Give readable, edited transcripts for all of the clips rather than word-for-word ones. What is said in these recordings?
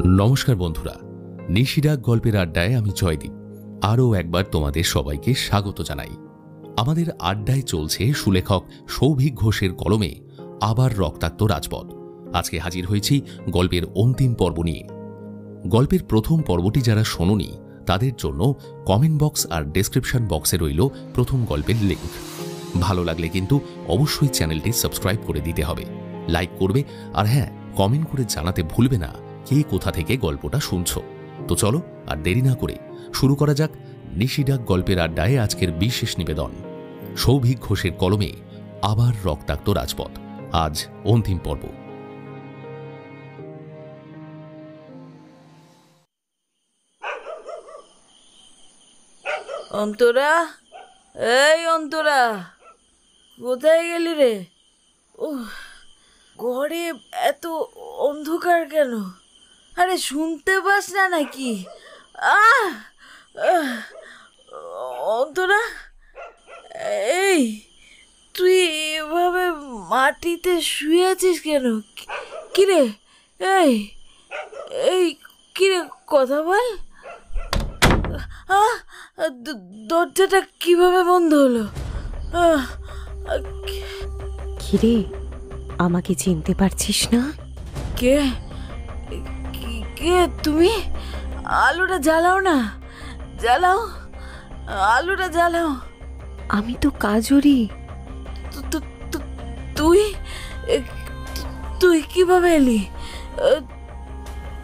নমস্কার বন্ধুরা, নিশিরাগ গল্পের আড্ডায় আমি জয়দীপ আরও একবার তোমাদের সবাইকে স্বাগত জানাই। আমাদের আড্ডায় চলছে সুলেখক সৌভিক ঘোষের কলমে আবার রক্তাক্ত রাজপথ। আজকে হাজির হয়েছি গল্পের অন্তিম পর্ব নিয়ে। গল্পের প্রথম পর্বটি যারা শোনোনি তাদের জন্য কমেন্ট বক্স আর ডেসক্রিপশন বক্সে রইল প্রথম গল্পের লিঙ্ক। ভালো লাগলে কিন্তু অবশ্যই চ্যানেলটি সাবস্ক্রাইব করে দিতে হবে, লাইক করবে, আর হ্যাঁ, কমেন্ট করে জানাতে ভুলবে না কে কোথা থেকে গল্পটা শুনছো। তো চলো আর দেরি না করে শুরু করা যাক নিশিরাগ গল্পের আড্ডায় আজকের বিশেষ নিবেদন, সৌভিক ঘোষের কলমে আবার রক্তাক্ত রাজপথ। আজ অন্তিম পর্ব। অন্তরা, এই অন্তরা, কোথায় গেলি রে? ঘরে এত অন্ধকার কেন? আরে শুনতে পাস না নাকি? অন্তরা, এই তুই এভাবে মাটিতে শুয়ে আছিস কেন? কিরে, এই কিরে, কথা বল। দরজাটা কিভাবে বন্ধ হলো? কিরে, আমাকে চিনতে পারছিস না? কে কে তুমি? আলোটা জ্বালাও না, জ্বালাও, আলোটা জ্বালাও। আমি তো কাজরি। তুই তুই কিভাবে এলি?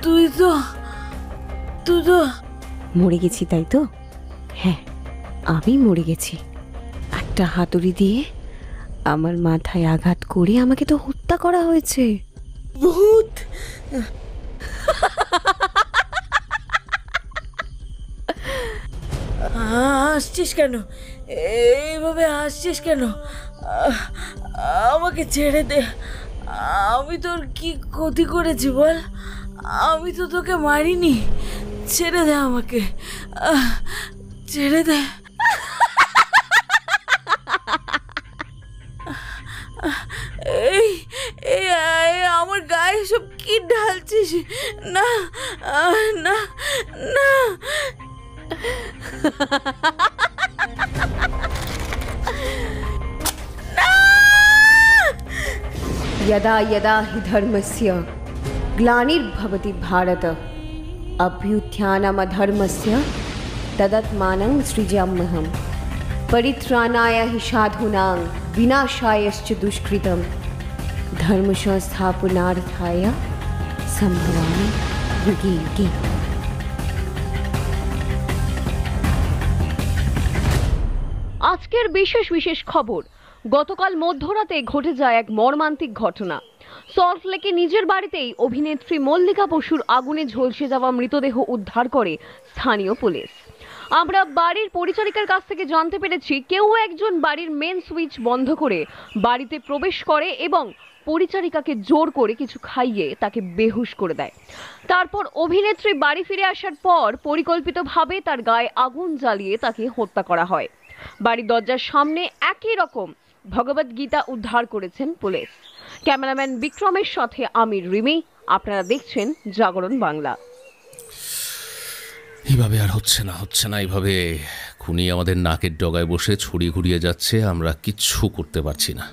তুই তো মরে গেছি, তাই তো? হ্যাঁ, আমি মরে গেছি। একটা হাতুড়ি দিয়ে আমার মাথায় আঘাত করে আমাকে তো হত্যা করা হয়েছে। ভূত! হাসছিস কেন? এইভাবে হাসছিস কেন? আমাকে ছেড়ে দে। আমি তোর কি ক্ষতি করেছি বল? আমি তো তোকে মারিনি। ছেড়ে দে আমাকে, ছেড়ে দে। এই আমার গায়ে সব কি ঢালছিস? না না না। यदा यदा हि धर्मस्य ग्लानिर्भवति भारत अभ्युत्थानमधर्मस्य तदात्मानं सृजाम्यहम् परित्राणाय हि साधूनां विनाशायश्च दुष्कृतं धर्म संस्थापनार्थाय संभवामि युगे युगे। আজকের বিশেষ বিশেষ খবর। গতকাল মধ্যরাতে ঘটে যায় এক মর্মান্তিক ঘটনা। সল্টলেকে নিজের বাড়িতেই অভিনেত্রী মল্লিকা বসুর আগুনে ঝলসে যাওয়া মৃতদেহ উদ্ধার করে স্থানীয় পুলিশ। আমরা বাড়ির পরিচারিকার কাছ থেকে জানতে পেরেছি কেউ একজন বাড়ির মেন সুইচ বন্ধ করে বাড়িতে প্রবেশ করে এবং পরিচারিকাকে জোর করে কিছু খাইয়ে তাকে বেহুশ করে দেয়। তারপর অভিনেত্রী বাড়ি ফিরে আসার পর পরিকল্পিতভাবে তার গায়ে আগুন জ্বালিয়ে তাকে হত্যা করা হয়। বাড়ির দরজার সামনে একই রকম ভগবত গীতা উদ্ধার করেছেন পুলিশ। ক্যামেরাম্যান বিক্রমের সাথে আমি রিমি, আপনারা দেখছেন জাগরণ বাংলা। এইভাবে আর হচ্ছে না, এইভাবে খুনি আমাদের নাকের ডগায় বসে ছড়ি ঘুরিয়ে যাচ্ছে, আমরা কিচ্ছু করতে পারছি না।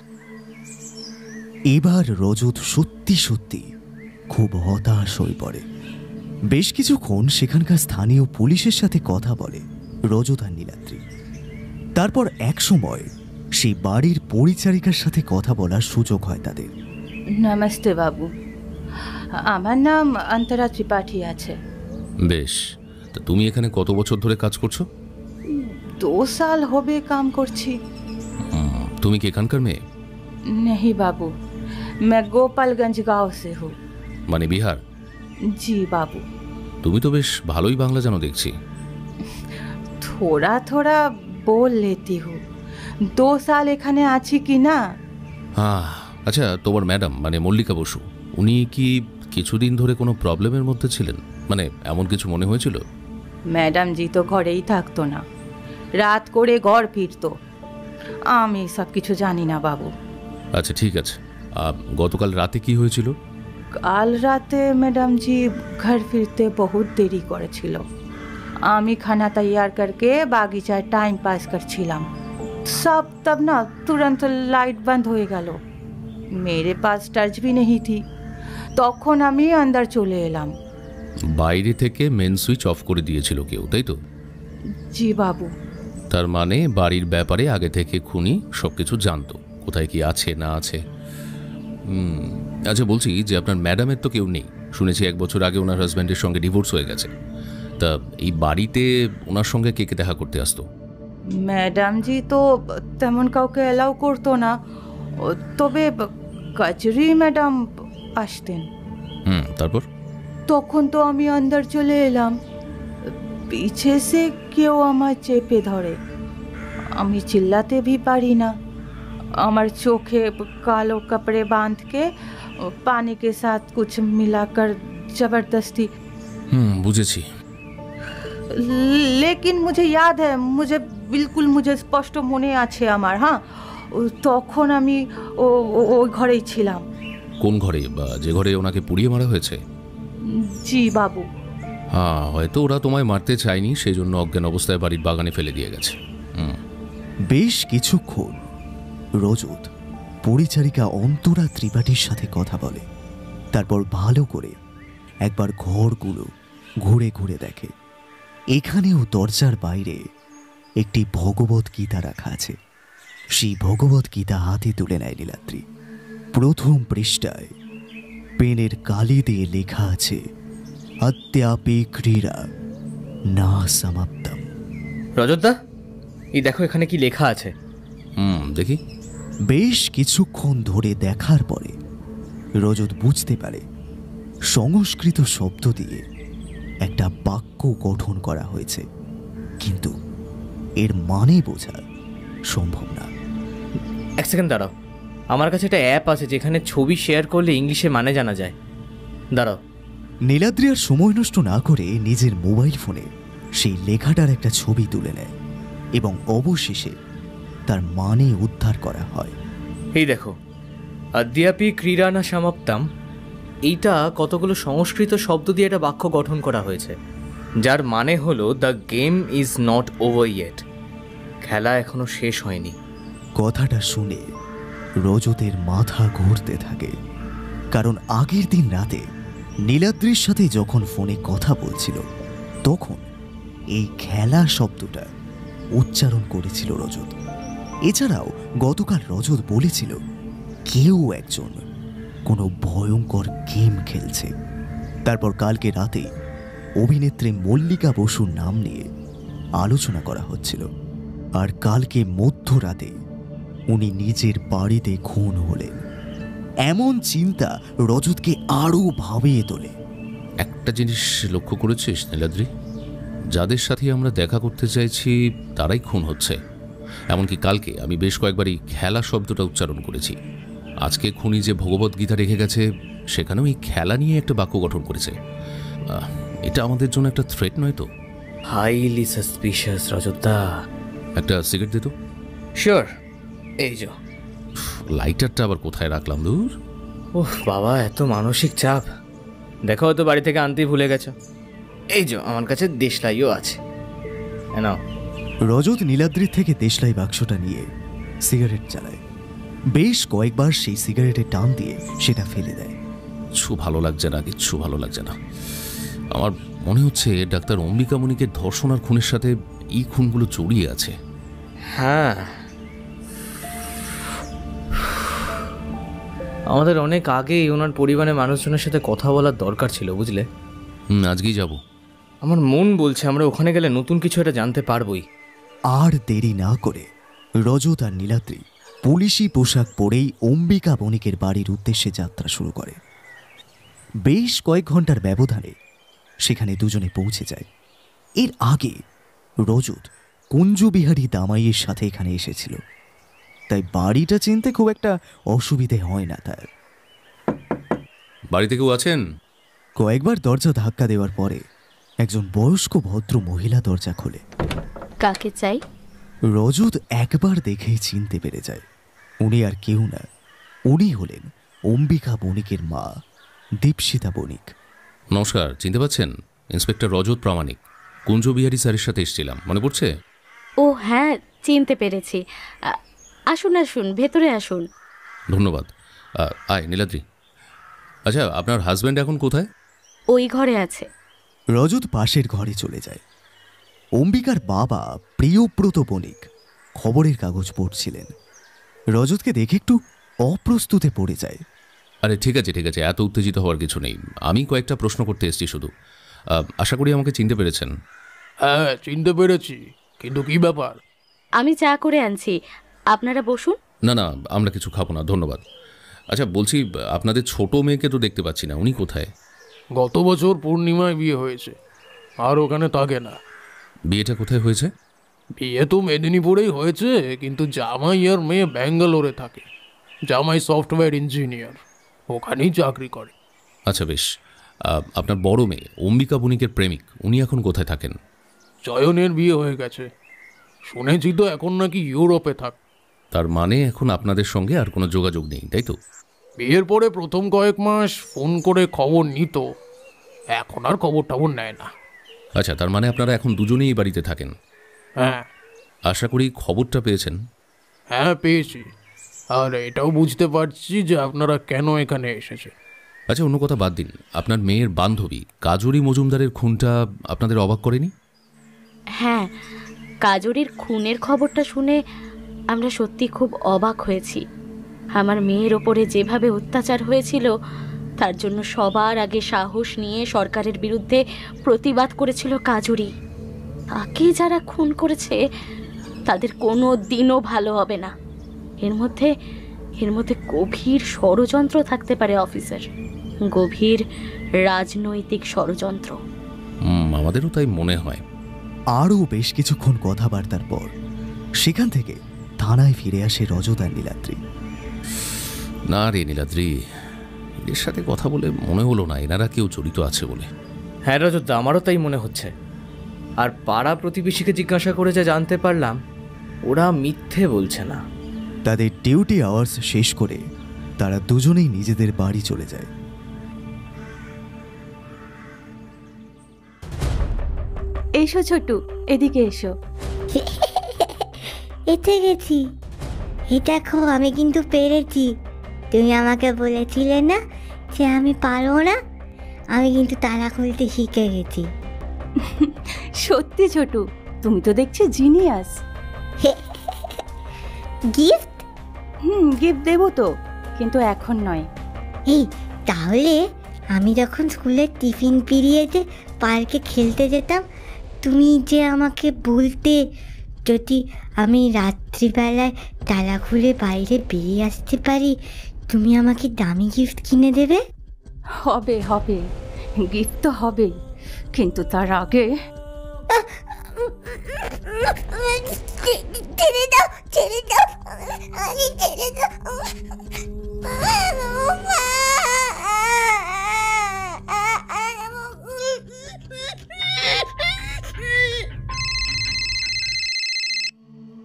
এবার রজত সত্যি সত্যি খুব হতাশ হয়ে পড়ে। বেশ কিছুক্ষণ সেখানকার স্থানীয় পুলিশের সাথে কথা বলে রজত আর নীলাদ্রি। তারপর এক সময় সেই বাড়ির পরিচারিকার সাথে কথা বলার সুযোগ হয় তাদের। নমস্তে বাবু, আমার নাম অন্তরা ত্রিপাঠী আছে। বেশ, তা তুমি এখানে কত বছর ধরে কাজ করছো? 2 साल হবে কাম করছি। তুমি কি এখানকার মেয়ে? नहीं बाबू, मैं गोपालगंज गांव से हूँ। মানে বিহার? जी बाबू। তুমি তো বেশ ভালোই বাংলা জানো দেখছি। थोड़ा थोड़ा बोल लेती हूँ। 2 साल এখানে আছি কি না। হ্যাঁ, আচ্ছা, তোমার ম্যাডাম মানে মল্লিকা বসু, উনি কি কিছুদিন ধরে কোনো প্রবলেমের মধ্যে ছিলেন? মানে এমন কিছু মনে হয়েছিল? ম্যাডাম জি তো ঘরেই থাকতো না, রাত করে ঘর ফিরতো। আমি সব কিছু জানি না বাবু। আচ্ছা ঠিক আছে, গতকাল রাতে কি হয়েছিল? কাল রাতে ম্যাডাম জি ঘর ফিরতে বহুত দেরি করেছিল। আমি খানা তৈয়ার करके বাগিচায় টাইম পাস করছিলাম। सब तब ना तुरंत लाइट बंद हो গেল। मेरे पास टर्च भी नहीं थी। তখন আমি अंदर চলে এলাম। বাইরে থেকে মেন সুইচ অফ করে দিয়েছিল কেউ, তাই তো? জি বাবু। তার মানে বাড়ির ব্যাপারে আগে থেকে খুনি সবকিছু জানতো, কোথায় কি আছে না আছে। আচ্ছা, বলছি যে আপনার ম্যাডামের তো কেউ নেই, শুনেছি 1 বছর আগে ওনার হাজব্যান্ডের সঙ্গে ডিভোর্স হয়ে গেছে। তা এই বাড়িতে ওনার সঙ্গে কে কে দেখা করতে আসতো? ম্যাডাম জি তো তেমন কাউকে অ্যালাউ করতো না, তবে কচুরি ম্যাডাম আসতেন। তারপর? তখন তো আমি अंदर চলে এলাম। পিছে से কেউ আমায় চেপে ধরে। আমি চিল্লাতে भी পারি না। আমার চোখে কালো कपड़े बांध के पानी के साथ कुछ मिलाकर जबरदस्ती। বুঝেছি। लेकिन मुझे याद है, मुझे স্পষ্ট মনে আছে আমার। হ্যাঁ, তখন আমি ওই ঘরেই ছিলাম। কোন ঘরে? যে ঘরে ওনাকে পুড়িয়ে মারা হয়েছে? জি বাবু। হ্যাঁ, হয়তো ওরা তোমায় মারতে চায়নি, সেই জন্য অজ্ঞান অবস্থায় বাড়ির বাগানে ফেলে দিয়ে গেছে। বেশ কিছুক্ষণ রজত পরিচারিকা অন্তরা ত্রিপাঠীর সাথে কথা বলে। তারপর ভালো করে একবার ঘরগুলো ঘুরে ঘুরে দেখে। এখানেও দরজার বাইরে একটি ভগবত গীতা রাখা আছে। সেই ভগবত গীতা হাতে তুলে নেয় নীলাদ্রি। প্রথম পৃষ্ঠায় পেনের কালি দিয়ে লেখা আছে, অদ্যাপি ক্রীড়া না সমাপ্তম। রজতদা, এই দেখো এখানে কি লেখা আছে। দেখি। বেশ কিছুক্ষণ ধরে দেখার পরে রজত বুঝতে পারে সংস্কৃত শব্দ দিয়ে একটা বাক্য গঠন করা হয়েছে, কিন্তু এর মানে বোঝা সম্ভব না। এক সেকেন্ড দাঁড়াও, আমার কাছে একটা অ্যাপ আছে যেখানে ছবি শেয়ার করলে ইংলিশে মানে জানা যায়। দাঁড়াও। নীলাদ্রি আর সময় নষ্ট না করে নিজের মোবাইল ফোনে সেই লেখাটার একটা ছবি তুলে নেয় এবং অবশেষে তার মানে উদ্ধার করা হয়। এই দেখো, অদ্যাপি ক্রীড়া না সমাপ্তম, এইটা কতগুলো সংস্কৃত শব্দ দিয়ে একটা বাক্য গঠন করা হয়েছে, যার মানে হলো the game is not over yet, খেলা এখনো শেষ হয়নি। কথাটা শুনে রজতের মাথা ঘুরতে থাকে, কারণ আগের দিন রাতে নীলাদ্রির সাথে যখন ফোনে কথা বলছিল তখন এই খেলা শব্দটা উচ্চারণ করেছিল রজত। এছাড়াও গতকাল রজত বলেছিল কেউ একজন কোনো ভয়ঙ্কর গেম খেলছে। তারপর কালকে রাতে অভিনেত্রী মল্লিকা বসুর নাম নিয়ে আলোচনা করা হচ্ছিল, আর কালকে মধ্যরাতে উনি নিজের বাড়িতে খুন হলেন। এমন চিন্তা রজতকে আরো ভাবিয়ে তোলে। একটা জিনিস লক্ষ্য করেছিস নীলাদ্রি? যাদের সাথে আমরা দেখা করতে চাইছি তারাই খুন হচ্ছে। এমনকি কালকে আমি বেশ কয়েকবারই খেলা শব্দটা উচ্চারণ করেছি। আজকে খুনি যে ভগবত গীতা রেখে গেছে সেখানেও এই খেলা নিয়ে একটা বাক্য গঠন করেছে। এটা আমাদের জন্য একটা থ্রেট নয় তো? হাইলি সাসপিশিয়াস রজতদা। একটা সিগারেট দে তো। শিওর। এই যে লাইটারটা আবার কোথায় রাখলাম দূর। ওহ বাবা, এত মানসিক চাপ। দেখো হয়তো বাড়ি থেকে আনতেই ভুলে গেছো। এই যে আমার কাছে দেশলাইও আছে, নাও। রজত নীলাদ্রির থেকে দেশলাই বাক্সটা নিয়ে সিগারেট চালায়। বেশ কয়েকবার সেই সিগারেটে টান দিয়ে সেটা ফেলে দেয়। কিচ্ছু ভালো লাগছে না, কিচ্ছু ভালো লাগছে না। আমার মনে হচ্ছে ডাক্তার অম্বিকামণিকে ধর্ষণ আর খুনের সাথে এই খুনগুলো জড়িয়ে আছে। হ্যাঁ, আমাদের অনেক আগেই ওনার পরিবারের মানুষজনের সাথে কথা বলার দরকার ছিল, বুঝলে? আজকেই যাব। আমার মন বলছে আমরা ওখানে গেলে নতুন কিছু একটা জানতে পারবোই। আর দেরি না করে রজত আর নীলাদ্রি পুলিশি পোশাক পরেই অম্বিকা বণিকের বাড়ির উদ্দেশ্যে যাত্রা শুরু করে। বেশ কয়েক ঘন্টার ব্যবধানে সেখানে দুজনে পৌঁছে যায়। এর আগে রজত কুঞ্জবিহারী দামাইয়ের সাথে এখানে এসেছিল, তাই বাড়িটা চিনতে খুব একটা অসুবিধে হয় না তার। বাড়িতে কেউ আছেন? কয়েকবার দরজা ধাক্কা দেওয়ার পরে একজন বয়স্ক ভদ্র মহিলা দরজা খোলে। কাকে চাই? রজত একবার দেখেই চিনতে পেরে যায় উনি আর কেউ না, উনি হলেন অম্বিকা বণিকের মা দীপশিতা বণিক। নমস্কার, চিনতে পাচ্ছেন? ইন্সপেক্টর রজত প্রামাণিক। কুঞ্জবিহারী স্যারের সাথে এসেছিলাম, মনে পড়ছে? ও হ্যাঁ, চিনতে পেরেছি। আসুন আসুন, ভেতরে আসুন। ধন্যবাদ। আয় নীলাদ্রি। আচ্ছা, আপনার হাজব্যান্ড এখন কোথায়? ওই ঘরে আছে। রজত পাশের ঘরে চলে যায়। অম্বিকার বাবা প্রিয়ব্রত বণিক খবরের কাগজ পড়ছিলেন। রজতকে দেখে একটু অপ্রস্তুতে পড়ে যায়। আরে ঠিক আছে ঠিক আছে, এত উত্তেজিত হওয়ার কিছু নেই। আমি কয়েকটা প্রশ্ন করতে এসেছি শুধু। আশা করি আমাকে চিনতে পেরেছেন। হ্যাঁ, চিনতে পেরেছি, কিন্তু কি ব্যাপার? আমি চা করে আনছি, আপনারা বসুন। না না, আমরা কিছু খাবো না, ধন্যবাদ। আচ্ছা বলছি, আপনাদের ছোট মেয়েকে তো দেখতে পাচ্ছি না, উনি কোথায়? গত বছর পূর্ণিমায় বিয়ে হয়েছে, আর ওখানে থাকে না। বিয়েটা কোথায় হয়েছে? বিয়ে তো মেদিনীপুরেই হয়েছে, কিন্তু জামাই আর মেয়ে ব্যাঙ্গালোরে থাকে। জামাই সফটওয়্যার ইঞ্জিনিয়ার, ওখানেই চাকরি করে। আচ্ছা বেশ। আপনার বড় মেয়ে অম্বিকা বণিকের প্রেমিক, উনি এখন কোথায় থাকেন? চয়নের বিয়ে হয়ে গেছে, শুনেছি তো এখন নাকি ইউরোপে থাক। তার মানে এখন আপনাদের সঙ্গে আর কোনো যোগাযোগ নেই, তাই তো? বিয়ের পরে প্রথম কয়েক মাস ফোন করে খবর নিত, এখন আর খবর টবর নেয় না। আচ্ছা, তার মানে আপনারা এখন দুজনেই বাড়িতে থাকেন? হ্যাঁ। আশা করি খবরটা পেয়েছেন। হ্যাঁ পেয়েছি, আর এটাও বুঝতে পারছি যে আপনারা কেন এখানে এসেছে। আচ্ছা, অন্য কথা বাদ দিন, আপনার মেয়ের বান্ধবী কাজরি মজুমদারের খুনটা আপনাদের অবাক করেনি? হ্যাঁ, কাজরির খুনের খবরটা শুনে আমরা সত্যি খুব অবাক হয়েছি। আমার মেয়ের ওপরে যেভাবে অত্যাচার হয়েছিল, তার জন্য সবার আগে সাহস নিয়ে সরকারের বিরুদ্ধে প্রতিবাদ করেছিল কাজরি। তাকে যারা খুন করেছে তাদের কোনো দিনও ভালো হবে না। এর মধ্যে গভীর ষড়যন্ত্র থাকতে পারে অফিসার, গভীর রাজনৈতিক ষড়যন্ত্র। আমাদেরও তাই মনে হয়। আরও বেশ কিছুক্ষণ কথাবার্তার পর সেখান থেকে থানায় ফিরে আসে রজত আর নীলাদ্রি। না রে নীলাদ্রি, এদের সাথে কথা বলে মনে হলো না এনারা কেউ জড়িত আছে বলে। হ্যাঁ রজতদা, আমারও তাই মনে হচ্ছে। আর পাড়া প্রতিবেশীকে জিজ্ঞাসা করে যা জানতে পারলাম, ওরা মিথ্যে বলছে না। তাদের ডিউটি আওয়ার্স শেষ করে তারা দুজনেই নিজেদের বাড়ি চলে যায়। এসো ছোটু, এদিকে এসো। এতে গেছি। এই দেখো, আমি কিন্তু পেরেছি। তুমি আমাকে বলেছিলে না যে আমি পারবো না, আমি কিন্তু তালা খুলতে শিখে গেছি। সত্যি ছোটু, তুমি তো দেখছি জিনিয়াস। গিফট? গিফট দেবো তো, কিন্তু এখন নয়। এই তাহলে আমি যখন স্কুলের টিফিন পিরিয়ডে পার্কে খেলতে যেতাম, তুমি যে আমাকে বলতে যদি আমি রাত্রিবেলায় তালা খুলে বাইরে বেরিয়ে আসতে পারি, তুমি আমাকে দামি গিফট কিনে দেবে? হবে হবে, গিফট তো হবেই, কিন্তু তার আগে ছেড়ে দাও, ছেড়ে দাও, আরে ছেড়ে দাও।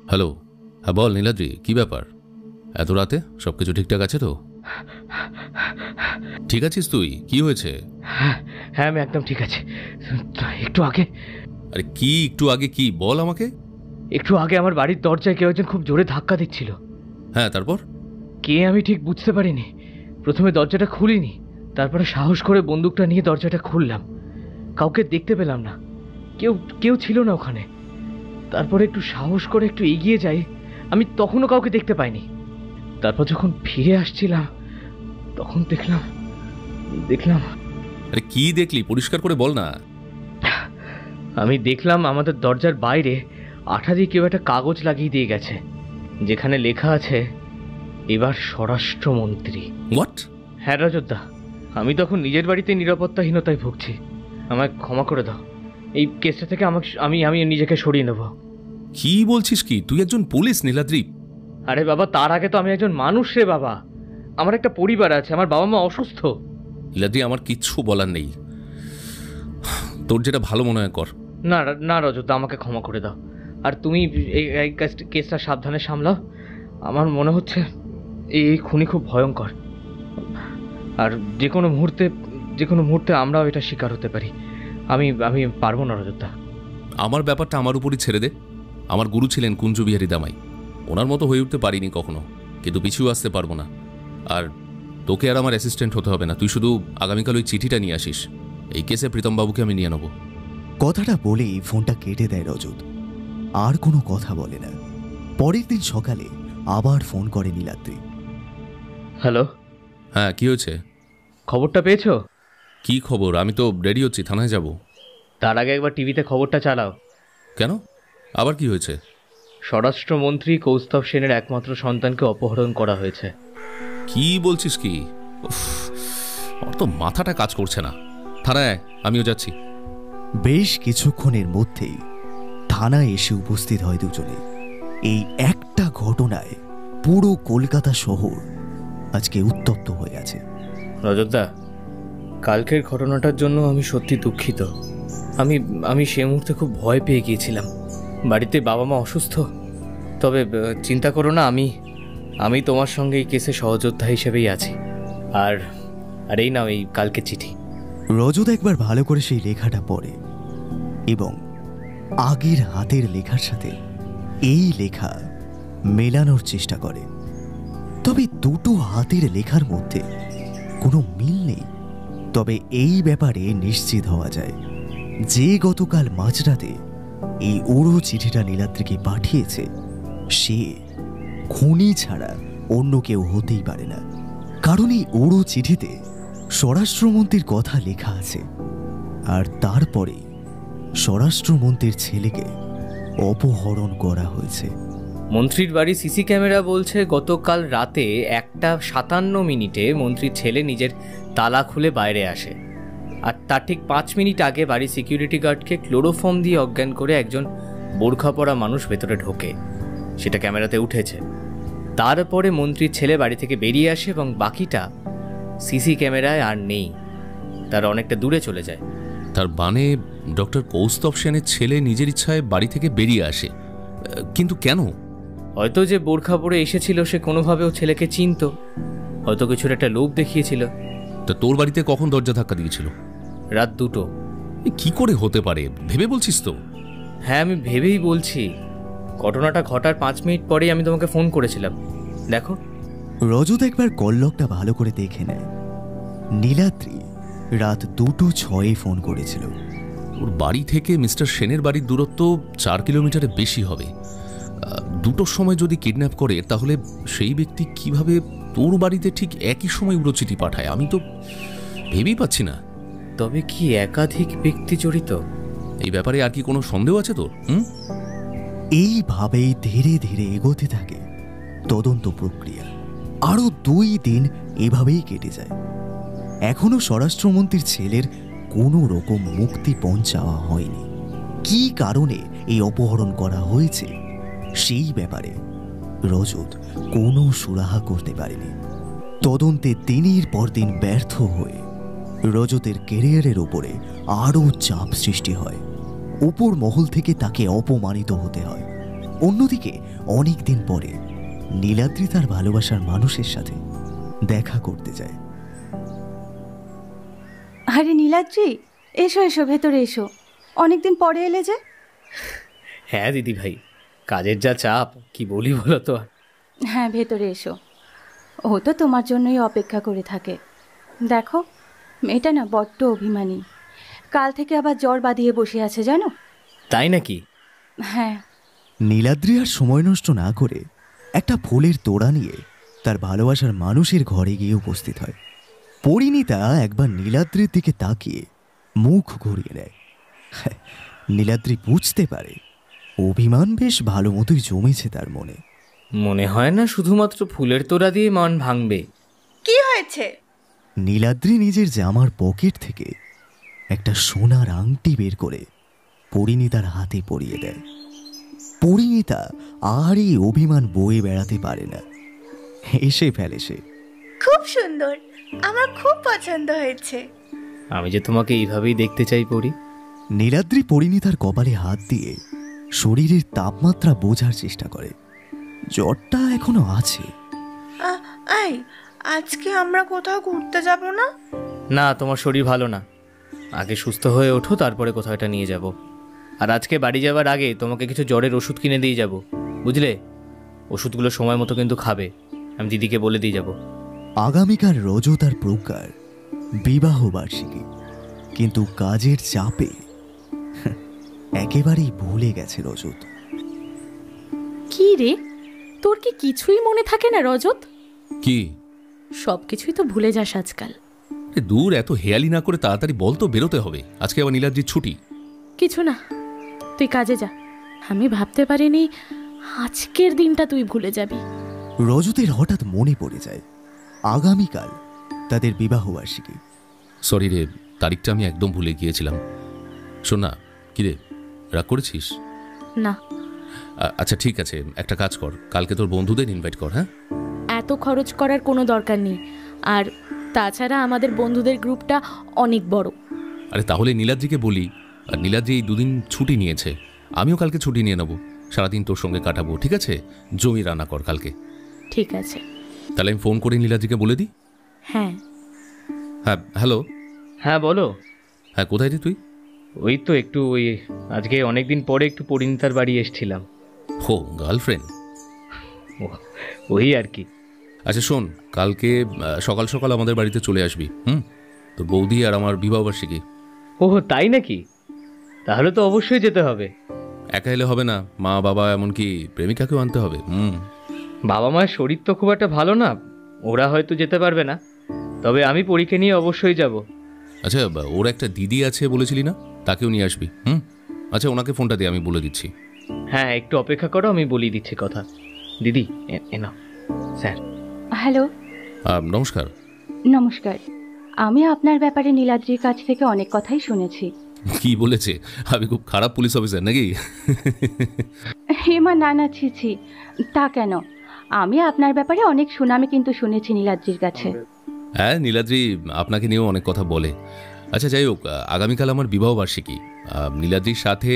হ্যালো, হ্যাঁ বল নীলাদ্রি, কি ব্যাপার? এত রাতে সব কিছু ঠিকঠাক আছে তো? ঠিক আছিস তুই? কি হয়েছে? হ্যাঁ আমি একদম ঠিক আছে। একটু আগে। আরে কি একটু আগে? কি বল আমাকে। একটু আগে আমার বাড়ির দরজায় কেউ একজন খুব জোরে ধাক্কা দিচ্ছিল। হ্যাঁ, তারপর? কে আমি ঠিক বুঝতে পারিনি। প্রথমে দরজাটা খুলিনি, তারপরে সাহস করে বন্দুকটা নিয়ে দরজাটা খুললাম। কাউকে দেখতে পেলাম না, কেউ ছিল না ওখানে। তারপরে একটু সাহস করে একটু এগিয়ে যাই, আমি তখনও কাউকে দেখতে পাইনি। তারপর যখন ফিরে আসছিলাম তখন দেখলাম। আরে কি দেখলি? পরিষ্কার করে বল না। আমি দেখলাম আমাদের দরজার বাইরে আঠা দিয়ে কেউ একটা কাগজ লাগিয়ে দিয়ে গেছে, যেখানে লেখা আছে এবার স্বরাষ্ট্রমন্ত্রী। হোয়াট? হ্যাঁ রজতদা, আমি তখন নিজের বাড়িতে নিরাপত্তাহীনতায় ভুগছি। আমায় ক্ষমা করে দাও। এই কেসটা থেকে আমি নিজেকে সরিয়ে নেব। কি বলছিস কি? তুই একজন পুলিশ নীলাদ্রি? আরে বাবা, তার আগে তো আমি একজন মানুষ রে বাবা। আমার একটা পরিবার আছে, আমার বাবা মা অসুস্থ। নীলাদ্রি, আমার কিচ্ছু বলার নেই, তোর যেটা ভালো মনে হয় কর। না না রজতদা, আমাকে ক্ষমা করে দাও। আর তুমি এই কেসটা সাবধানে সামলাও। আমার মনে হচ্ছে এই খুনি খুব ভয়ঙ্কর। আর যে কোনো মুহূর্তে আমরাও এটা শিকার হতে পারি। আমি পারবো না রজতদা। আমার ব্যাপারটা আমার উপরই ছেড়ে দে। আমার গুরু ছিলেন কুঞ্জ বিহারী দামাই, ওনার মতো হয়ে উঠতে পারিনি কখনো, কিন্তু পিছু আসতে পারবো না। আর তোকে আর আমার অ্যাসিস্ট্যান্ট হতে হবে না, তুই শুধু আগামীকাল ওই চিঠিটা নিয়ে আসিস। এই কেসে প্রীতমবাবুকে আমি নিয়ে নেবো। কথাটা বলেই ফোনটা কেটে দেয় রজত, আর কোনো কথা বলে না। পরের দিন সকালে আবার ফোন করে নীলাদ্রি। হ্যালো। হ্যাঁ, কি হয়েছে? খবরটা পেয়েছো? কি খবর? আমি তো রেডি হচ্ছি, থানায় যাব। তার আগে একবার টিভিতে খবরটা চালাও। কেন, আবার কি হয়েছে? স্বরাষ্ট্রমন্ত্রী কৌস্তব সেনের একমাত্র সন্তানকে অপহরণ করা হয়েছে। কি বলছিস কি? ওর তো মাথাটা কাজ করছে না। থানায় আমিও যাচ্ছি। বেশ কিছুক্ষণের মধ্যেই থানায় এসে উপস্থিত হয় দুজনে। এই একটা ঘটনায় পুরো কলকাতা শহর আজকে উত্তপ্ত হয়ে আছে। রজতদা, কালকের ঘটনাটার জন্য আমি সত্যি দুঃখিত। আমি সে মুহূর্তে খুব ভয় পেয়ে গিয়েছিলাম। বাড়িতে বাবা মা অসুস্থ। তবে চিন্তা করো না, আমি তোমার সঙ্গে এই কেসে সহযোদ্ধা হিসেবেই আছি। আর এই নাও এই কালকে চিঠি। রজত একবার ভালো করে সেই লেখাটা পড়ে এবং আগের হাতের লেখার সাথে এই লেখা মেলানোর চেষ্টা করে। তবে দুটো হাতের লেখার মধ্যে কোনো মিল নেই। তবে এই ব্যাপারে নিশ্চিত হওয়া যায় যে গতকাল মাঝরাতে এই ওড়ো চিঠিটা নীলাদ্রিকে পাঠিয়েছে সে খুনি ছাড়া অন্য কেউ হতেই পারে না। কারণ এই ওড়ো চিঠিতে স্বরাষ্ট্রমন্ত্রীর কথা লেখা আছে, আর তারপরে স্বরাষ্ট্রমন্ত্রীর ছেলেকে অপহরণ করা হয়েছে। মন্ত্রীর বাড়ি সিসি ক্যামেরা বলছে গতকাল রাতে 1:57 মন্ত্রীর ছেলে নিজের তালা খুলে বাইরে আসে, আর তার ঠিক 5 মিনিট আগে বাড়ির সিকিউরিটি গার্ডকে ক্লোরোফর্ম দিয়ে অজ্ঞান করে একজন বোরখা পরা মানুষ ভেতরে ঢোকে। সেটা ক্যামেরাতে উঠেছে। তারপরে মন্ত্রীর ছেলে বাড়ি থেকে বেরিয়ে আসে এবং বাকিটা সিসি ক্যামেরায় আর নেই, তার অনেকটা দূরে চলে যায়। তার মানে ডক্টর কৌস্তব সেনের ছেলে নিজের ইচ্ছায় বাড়ি থেকে বেরিয়ে আসে, কিন্তু কেন? হয়তো যে বোরখা পরে এসেছিল সে কোনোভাবেও ছেলেকে চিনত, হয়তো কিছুর একটা লোভ দেখিয়েছিল। তা তোর বাড়িতে কখন দরজা ধাক্কা দিয়েছিল? রাত 2টো। কি করে হতে পারে ভেবে বলছিস তো? হ্যাঁ, আমি ভেবেই বলছি। ঘটনাটা ঘটার 5 মিনিট পরেই আমি তোমাকে ফোন করেছিলাম। দেখো। রজত একবার কললকটা ভালো করে দেখে নেয়। নীলাদ্রি রাত 2:06 ফোন করেছিল। ওর বাড়ি থেকে মিস্টার সেনের বাড়ির দূরত্ব 4 কিলোমিটারের বেশি হবে। 2টোর সময় যদি কিডন্যাপ করে তাহলে সেই ব্যক্তি কিভাবে তোর বাড়িতে ঠিক একই সময় উড়ো চিঠি পাঠায়? আমি তো ভেবেই পাচ্ছি না। তবে কি একাধিক ব্যক্তি জড়িত? এই ব্যাপারে আর কি কোনো সন্দেহ আছে তোর? এইভাবেই ধীরে ধীরে এগোতে থাকে তদন্ত প্রক্রিয়া। আরো 2 দিন এভাবেই কেটে যায়। এখনো স্বরাষ্ট্রমন্ত্রীর ছেলের কোনো রকম মুক্তিপণ চাওয়া হয়নি। কি কারণে এই অপহরণ করা হয়েছে সেই ব্যাপারে রজত কোনো সুরাহা করতে পারেনি। তদন্তে দিনের পর দিন ব্যর্থ হয়ে রজতের ক্যারিয়ারের উপরে আরও চাপ সৃষ্টি হয়। উপর মহল থেকে তাকে অপমানিত হতে হয়। অন্যদিকে অনেক দিন পরে নীলাদ্রি তার ভালোবাসার মানুষের সাথে দেখা করতে যায়। আরে নীলাদ্রি, এসো এসো, ভেতরে এসো। অনেকদিন পরে এলে যে? হ্যাঁ দিদি ভাই, কাজের যা চাপ কি বলি বলো তো। হ্যাঁ, ভেতরে এসো। ও তো তোমার জন্যই অপেক্ষা করে থাকে। দেখো, মেয়েটা না বড্ড অভিমানী। কাল থেকে আবার জ্বর বাঁধিয়ে বসে আছে, জানো? তাই নাকি? হ্যাঁ। নীলাদ্রি আর সময় নষ্ট না করে একটা ফুলের তোড়া নিয়ে তার ভালোবাসার মানুষের ঘরে গিয়ে উপস্থিত হয়। পরিণীতা একবার নীলাদ্রির দিকে তাকিয়ে মুখ ঘুরিয়ে নেয়। নীলাদ্রি বুঝতে পারে অভিমান বেশ ভালো মতোই জমেছে তার মনে। মনে হয় না শুধুমাত্র ফুলের তোড়া দিয়ে মান ভাঙবে। কি হয়েছে? নীলাদ্রি নিজের জামার পকেট থেকে একটা সোনার আংটি বের করে পরিণীতার হাতে পরিয়ে দেয়। পরিণীতা আর এই অভিমান বয়ে বেড়াতে পারে না, হেসে ফেলে সে। খুব সুন্দর, আমার খুব পছন্দ হয়েছে। আমি যে তোমাকে এইভাবেই দেখতে চাই পরি। নীলাদ্রি পরিণীতার কপালে হাত দিয়ে শরীরের তাপমাত্রা বোঝার চেষ্টা করে। জ্বরটা এখনো আছে। আই আজকে আমরা কোথাও ঘুরতে যাব না? না, তোমার শরীর ভালো না, আগে সুস্থ হয়ে ওঠো, তারপরে কোথাও এটা নিয়ে যাব। আর আজকে বাড়ি যাওয়ার আগে তোমাকে কিছু জ্বরের ওষুধ কিনে দিয়ে যাব, বুঝলে? ওষুধগুলো সময় মতো কিন্তু খাবে, আমি দিদিকে বলে দিয়ে যাব। আগামীকাল রজত আর প্রজ্ঞার বিবাহ বার্ষিকী, কিন্তু কাজের চাপে একেবারেই ভুলে গেছে রজত। কি রে, তোর কি কিছুই মনে থাকে না রজত? কি? সব কিছুই তো ভুলে যাস আজকাল। দূর, এত হেয়ালি না করে তাড়াতাড়ি বল তো, বেরোতে হবে। আজকে আবার নীলাদ্রির ছুটি। কিছু না, তুই কাজে যা। আমি ভাবতে পারিনি আজকের দিনটা তুই ভুলে যাবি। রজতের হঠাৎ মনে পড়ে যায় আগামীকাল তাদের বিবাহ বার্ষিকী। সরি রে, তারিখটা আমি একদম ভুলে গিয়েছিলাম। শোন না, কিরে রাগ করেছিস? না। আচ্ছা ঠিক আছে, একটা কাজ কর, কালকে তোর বন্ধুদের ইনভাইট কর। হ্যাঁ, এত খরচ করার কোনো দরকার নেই, আর তাছাড়া আমাদের বন্ধুদের গ্রুপটা অনেক বড়। আরে তাহলে নীলাদ্রিকে বলি, আর নীলাদ্রি এই দুদিন ছুটি নিয়েছে, আমিও কালকে ছুটি নিয়ে নেবো, সারাদিন তোর সঙ্গে কাটাবো। ঠিক আছে, জমি রান্না কর কালকে। ঠিক আছে, তাহলে আমি ফোন করে নীলাদ্রিকে বলে দিই। হ্যাঁ। হ্যাঁ, হ্যালো। হ্যাঁ বলো। হ্যাঁ, কোথায় রে তুই? ওই তো একটু আজকে অনেকদিন পরে একটু পরিণীতার বাড়ি এসেছিলাম। হো, গার্লফ্রেন্ড? ওই আর কি। আচ্ছা শোন, কালকে সকাল সকাল আমাদের বাড়িতে চলে আসবি। তোর বৌদি আর আমার বিবাহবার্ষিকী। ও তাই নাকি? তাহলে তো অবশ্যই যেতে হবে। একা এলে হবে না, মা বাবা এমনকি প্রেমিকাকেও আনতে হবে। বাবা মায়ের শরীর তো খুব একটা ভালো না, ওরা হয়তো যেতে পারবে না, তবে আমি পরীক্ষা নিয়ে অবশ্যই যাব। আচ্ছা, ওর একটা দিদি আছে বলেছিলি না, তাকেও নিয়ে আসবি। আচ্ছা, ওনাকে ফোনটা দিয়ে আমি বলে দিচ্ছি। হ্যাঁ, একটু অপেক্ষা করো, আমি বলে দিচ্ছি কথা। দিদি এনা স্যার। হ্যালো। নমস্কার। নমস্কার, আমি আপনার ব্যাপারে নীলাদ্রির কাছ থেকে অনেক কথাই শুনেছি। কি বলেছে? আমি খুব খারাপ পুলিশ অফিসার নাকি? হেমা, না না, ছি ছি, তা কেন? আমি আপনার ব্যাপারে অনেক সুনামে কিন্তু শুনেছি নীলাদ্রির কাছে। হ্যাঁ, নীলাদ্রি আপনাকে নিয়েও অনেক কথা বলে। আচ্ছা যাই হোক, আগামীকাল আমার বিবাহ বার্ষিকী, নীলাদ্রির সাথে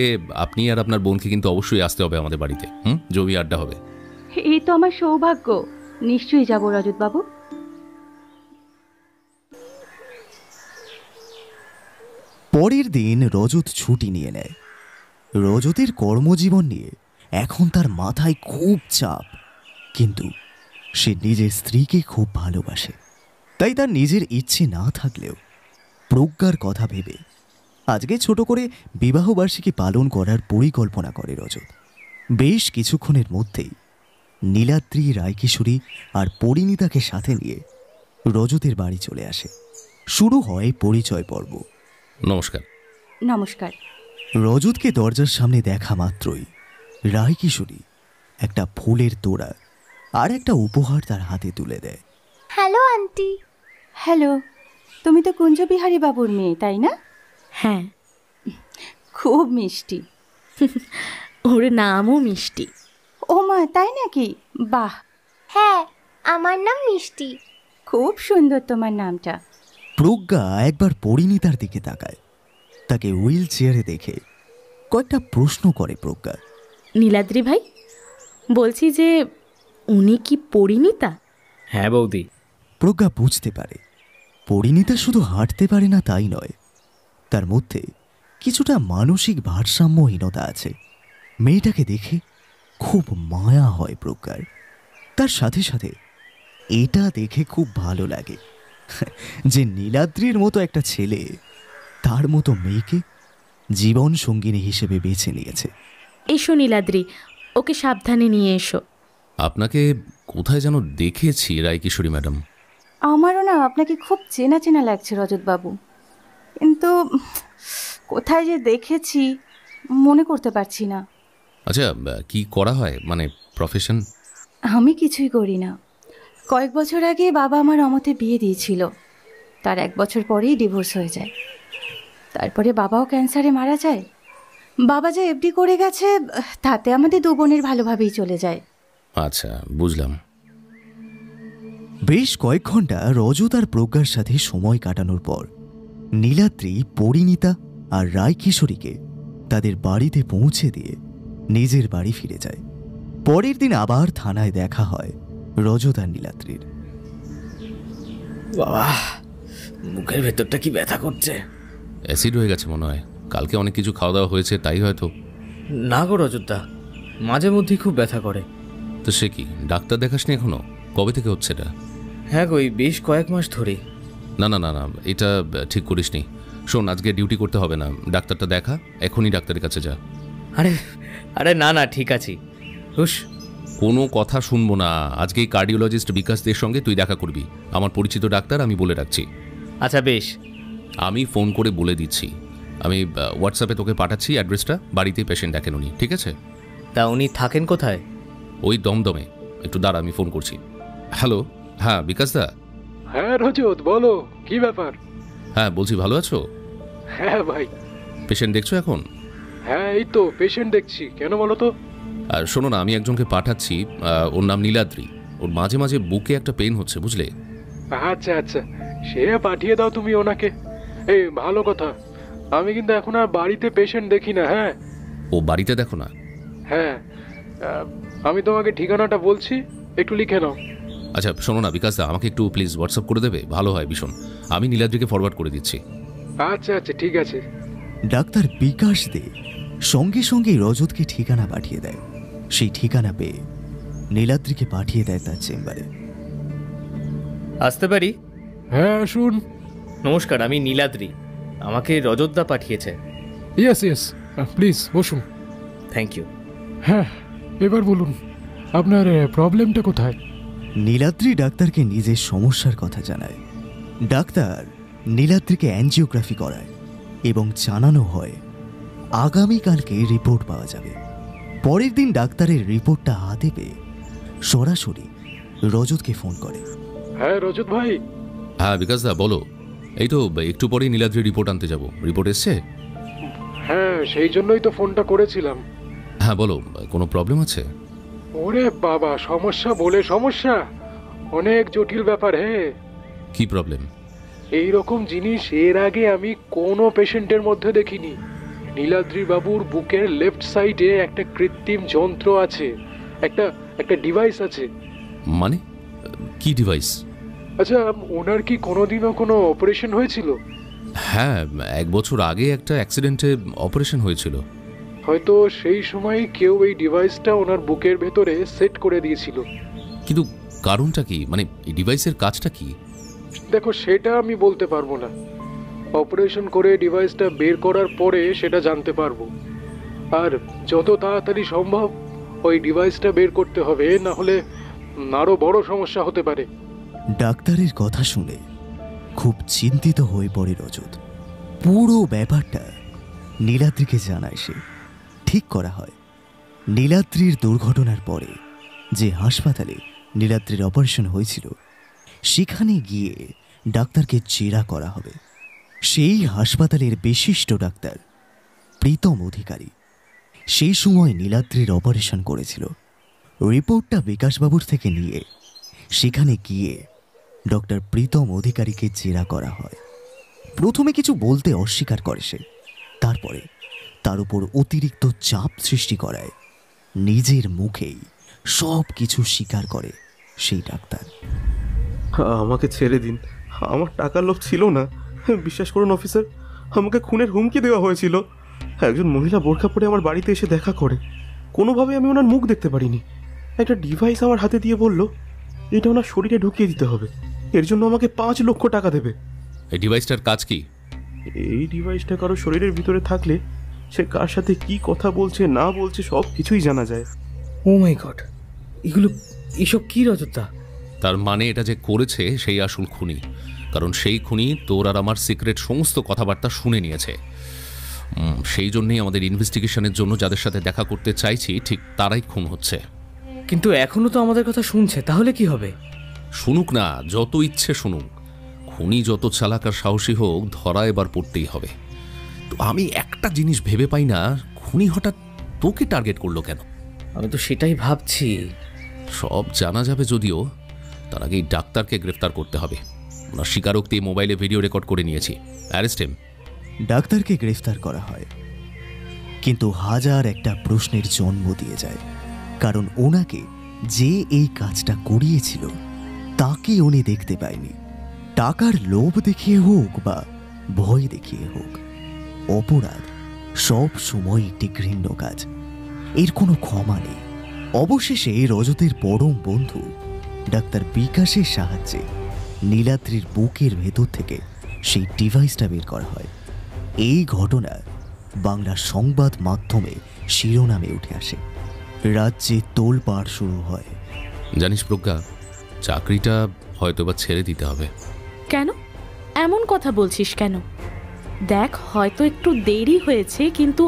আপনি আর আপনার বোনকে কিন্তু অবশ্যই আসতে হবে আমাদের বাড়িতে। জমি আড্ডা হবে। এই তো আমার সৌভাগ্য, নিশ্চয়ই যাব রজত বাবু। পরের দিন রজত ছুটি নিয়ে নেয়। রজতের কর্মজীবন নিয়ে এখন তার মাথায় খুব চাপ, কিন্তু সে নিজের স্ত্রীকে খুব ভালোবাসে, তাই তার নিজের ইচ্ছে না থাকলেও প্রজ্ঞার কথা ভেবে আজকে ছোট করে বিবাহবার্ষিকী পালন করার পরিকল্পনা করে রজত। বেশ কিছুক্ষণের মধ্যেই নীলাদ্রি, রায়কিশোরী আর পরিণীতাকে সাথে নিয়ে রজতের বাড়ি চলে আসে। শুরু হয় পরিচয় পর্ব। নমস্কার। নমস্কার। রজতকে দরজার সামনে দেখা মাত্রই রায়কিশোরী একটা ফুলের তোড়া আর একটা উপহার তার হাতে তুলে দেয়। Hello aunty. হ্যালো, তুমি তো কুঞ্জবিহারী বাবুর মেয়ে, তাই না? হ্যাঁ। খুব মিষ্টি। ওর নামও মিষ্টি। ও মা, তাই নাকি? বাহ। হ্যাঁ, আমার নাম মিষ্টি। খুব সুন্দর তোমার নামটা। প্রজ্ঞা একবার পরিণীতার দিকে তাকায়, তাকে হুইল চেয়ারে দেখে কয়েকটা প্রশ্ন করে প্রজ্ঞা। নীলাদ্রি ভাই, বলছি যে উনি কি পরিণীতা? হ্যাঁ বৌদি। প্রজ্ঞা বুঝতে পারে পরিণীতা শুধু হাঁটতে পারে না তাই নয়, তার মধ্যে কিছুটা মানসিক ভারসাম্যহীনতা আছে। মেয়েটাকে দেখে খুব মায়া হয় প্রজ্ঞার। তার সাথে সাথে এটা দেখে খুব ভালো লাগে যে নীলাদ্রির মতো একটা ছেলে তার মতো মেয়েকে জীবন সঙ্গিনী হিসেবে বেছে নিয়েছে। এসো নীলাদ্রি, ওকে সাবধানে নিয়ে এসো। আপনাকে কোথায় যেন দেখেছি রায়কিশোরী ম্যাডাম। আমারও না আপনাকে খুব চেনা চেনা লাগছে রজত বাবু, কিন্তু কোথায় যে দেখেছি মনে করতে পারছি না। আচ্ছা, কি করা হয়, মানে প্রফেশন? আমি কিছুই করি না। কয়েক বছর আগে বাবা আমার অমতে বিয়ে দিয়েছিল, তার 1 বছর পরেই ডিভোর্স হয়ে যায়। তারপরে বাবাও ক্যান্সারে মারা যায়। বাবা যে এফডি করে গেছে তাতে আমাদের 2 বোনের ভালোভাবেই চলে যায়। আচ্ছা, বুঝলাম। বেশ কয়েক ঘন্টা রজত আর প্রজ্ঞার সাথে সময় কাটানোর পর নীলাদ্রি, পরিণীতা আর রায়কিশোরীকে তাদের বাড়িতে পৌঁছে দিয়ে নিজের বাড়ি ফিরে যায়। পরের দিন আবার থানায় দেখা হয় রজত আর নীলাদ্রির। বাবা, মুখের ভেতরটা কি ব্যথা করছে। অ্যাসিড হয়ে গেছে মনে হয়, কালকে অনেক কিছু খাওয়া দাওয়া হয়েছে তাই হয়তো। না গো রজতদা, মাঝে মধ্যেই খুব ব্যথা করে। তো সে কি, ডাক্তার দেখাসনি এখনো? কবে থেকে হচ্ছে এটা? হ্যাঁ গো, এই বেশ কয়েক মাস ধরে। না না না না, এটা ঠিক করিসনি। শোন, আজকে ডিউটি করতে হবে না, ডাক্তারটা দেখা, এখনই ডাক্তারের কাছে যা। আরে আরে না না, ঠিক আছে। হুস, কোনো কথা শুনবো না। আজকে কার্ডিওলজিস্ট বিকাশ দের সঙ্গে তুই দেখা করবি, আমার পরিচিত ডাক্তার, আমি বলে রাখছি। আচ্ছা বেশ, আমি ফোন করে বলে দিচ্ছি। আমি হোয়াটসঅ্যাপে তোকে পাঠাচ্ছি অ্যাড্রেসটা, বাড়িতেই পেশেন্ট দেখেন উনি, ঠিক আছে? তা উনি থাকেন কোথায়? ওই দমদমে। একটু দাঁড়া, আমি ফোন করছি। হ্যালো, হ্যাঁ বিকাশ দা। হ্যাঁ রজত, বলো কি ব্যাপার? হ্যাঁ বলছি, ভালো আছো? হ্যাঁ ভাই। পেশেন্ট দেখছো এখন? হ্যাঁ এই তো পেশেন্ট দেখছি, কেন বলো তো? আর শোনো না, আমি একজনকে পাঠাচ্ছি, ওর নাম নীলাদ্রি। ওর মাঝে মাঝে বুকে একটা পেন হচ্ছে, বুঝলে? আচ্ছা আচ্ছা, সে পাঠিয়ে দাও তুমি ওনাকে। এই ভালো কথা, আমি কিন্তু এখন আর বাড়িতে পেশেন্ট দেখি না। হ্যাঁ, ও বাড়িতে দেখো না? হ্যাঁ, আমি তোমাকে ঠিকানাটা বলছি, একটু লিখে নাও। আচ্ছা শোনো না বিকাশ দা, আমাকে একটু প্লিজ হোয়াটসঅ্যাপ করে দেবে, ভালো হয় ভীষণ। আমি নীলাদ্রিকে ফরওয়ার্ড করে দিচ্ছি। আচ্ছা আচ্ছা ঠিক আছে। ডাক্তার বিকাশ দে সঙ্গে সঙ্গেই রজতকে ঠিকানা পাঠিয়ে দেয়। সেই ঠিকানা পেয়ে নীলাদ্রিকে পাঠিয়ে দেয় তার চেম্বারে। আসতে পারি? হ্যাঁ আসুন। নমস্কার, আমি নীলাদ্রি, আমাকে রজতদা পাঠিয়েছে। ইয়েস ইয়েস, প্লিজ বসুন। Thank you. হ্যাঁ এবার বলুন, আপনার প্রবলেমটা কোথায়? নীলাদ্রি ডাক্তারকে নিজের সমস্যার কথা জানায়। ডাক্তার নীলাদ্রিকে অ্যাঞ্জিওগ্রাফি করায় এবং জানানো হয় আগামীকালকে রিপোর্ট পাওয়া যাবে। পরের দিন ডাক্তারের রিপোর্টটা হাতে পেয়ে সরাসরি রজতকে ফোন করে। হ্যাঁ রজত ভাই। হ্যাঁ বিকাশ দা বলো। এই তো একটু পরেই নীলাদ্রি রিপোর্ট আনতে যাব। রিপোর্ট এসছে? হ্যাঁ সেই জন্যই তো ফোনটা করেছিলাম। হ্যাঁ বলো, কোনো প্রবলেম আছে? ওরে বাবা, সমস্যা বলে সমস্যা, অনেক জটিল ব্যাপার। হ্যাঁ, কি প্রবলেম? এই রকম জিনিস এর আগে আমি কোনো পেশেন্টের মধ্যে দেখিনি। নীলাদ্রি বাবুর বুকের লেফট সাইডে একটা কৃত্রিম যন্ত্র আছে, একটা ডিভাইস আছে। মানে কি ডিভাইস? আচ্ছা, ওনার কি কোনোদিনও কোনো অপারেশন হয়েছিল? হ্যাঁ, 1 বছর আগে একটা অ্যাক্সিডেন্টে অপারেশন হয়েছিল। হয়তো সেই সময় কেউ এই ডিভাইসটা ওনার বুকের ভেতরে সেট করে দিয়েছিল। কিন্তু কারণটা কি, মানে এই ডিভাইসের কাজটা কি? দেখো, সেটা আমি বলতে পারবো না। অপারেশন করে ডিভাইসটা বের করার পরে সেটা জানতে পারবো। আর যত তাড়াতাড়ি সম্ভব ওই ডিভাইসটা বের করতে হবে, না হলে আরো বড় সমস্যা হতে পারে। ডাক্তারের কথা শুনে খুব চিন্তিত হয়ে পড়ে রজত। পুরো ব্যাপারটা নীলাদ্রিকে জানায় সে। ঠিক করা হয় নীলাদ্রির দুর্ঘটনার পরে যে হাসপাতালে নীলাদ্রির অপারেশন হয়েছিল সেখানে গিয়ে ডাক্তারকে জেরা করা হবে। সেই হাসপাতালের বিশিষ্ট ডাক্তার প্রীতম অধিকারী সেই সময় নীলাদ্রির অপারেশন করেছিল। রিপোর্টটা বিকাশবাবুর থেকে নিয়ে সেখানে গিয়ে ডক্টর প্রীতম অধিকারীকে জেরা করা হয়। প্রথমে কিছু বলতে অস্বীকার করে সে, তারপরে তার উপর অতিরিক্ত চাপ সৃষ্টি করায় নিজের মুখেই সব কিছু স্বীকার করে সেই ডাক্তার। আমাকে ছেড়ে দিন, আমার টাকার লোভ ছিল না। বিশ্বাস করুন অফিসার, আমাকে খুনের হুমকি দেওয়া হয়েছিল। একজন মহিলা বোরখা পরে আমার বাড়িতে এসে দেখা করে। কোনোভাবে আমি ওনার মুখ দেখতে পারিনি। একটা ডিভাইস আমার হাতে দিয়ে বলল এটা ওনার শরীরে ঢুকিয়ে দিতে হবে, এর জন্য আমাকে 5 লক্ষ টাকা দেবে। এই ডিভাইসটার কাজ কি? এই ডিভাইসটা কারো শরীরের ভিতরে থাকলে সে কার সাথে কি কথা বলছে না বলছে সব কিছুই জানা যায়। ও মাই গড, এসব কি রজতদা? তার মানে এটা যে করেছে সেই আসল খুনি, কারণ সেই খুনি তোর আর আমার সিক্রেট সমস্ত কথাবার্তা শুনে নিয়েছে। সেই জন্যই আমাদের ইনভেস্টিগেশনের জন্য যাদের সাথে দেখা করতে চাইছি ঠিক তারাই খুন হচ্ছে। কিন্তু এখনো তো আমাদের কথা শুনছে, তাহলে কি হবে? শুনুক না, যত ইচ্ছে শুনুক। খুনি যত চালাক আর সাহসী হোক, ধরা এবার পড়তেই হবে। তো আমি একটা জিনিস ভেবে পাই না, খুনি হঠাৎ তোকে টার্গেট করলো কেন? আমি তো সেটাই ভাবছি। সব জানা যাবে যদিও, তার আগেই ডাক্তারকে গ্রেফতার করতে হবে। ওনার স্বীকারোক্তি মোবাইলে ভিডিও রেকর্ড করে নিয়েছি। Arrest him. ডাক্তারকে গ্রেফতার করা হয়, কিন্তু হাজার একটা প্রশ্নের জন্ম দিয়ে যায়। কারণ ওনাকে যে এই কাজটা করিয়েছিল তাকে উনি দেখতে পায়নি। টাকার লোভ দেখিয়ে হোক বা ভয় দেখিয়ে হোক, অপরাধ সব সময় একটি ঘৃণ্য কাজ, এর কোনো ক্ষমা নেই। অবশেষে রজতের পরম বন্ধু ডাক্তার বিকাশের সাহায্যে নীলাদ্রির বুকের ভেতর থেকে সেই ডিভাইসটা বের করা হয়। এই ঘটনা বাংলার সংবাদ মাধ্যমে শিরোনামে উঠে আসে, রাজ্যে তোলপাড় শুরু হয়। জানিস প্রজ্ঞা, চাকরিটা হয়তো বা ছেড়ে দিতে হবে। কেন এমন কথা বলছিস কেন? দেখ, হয়তো একটু দেরি হয়েছে, কিন্তু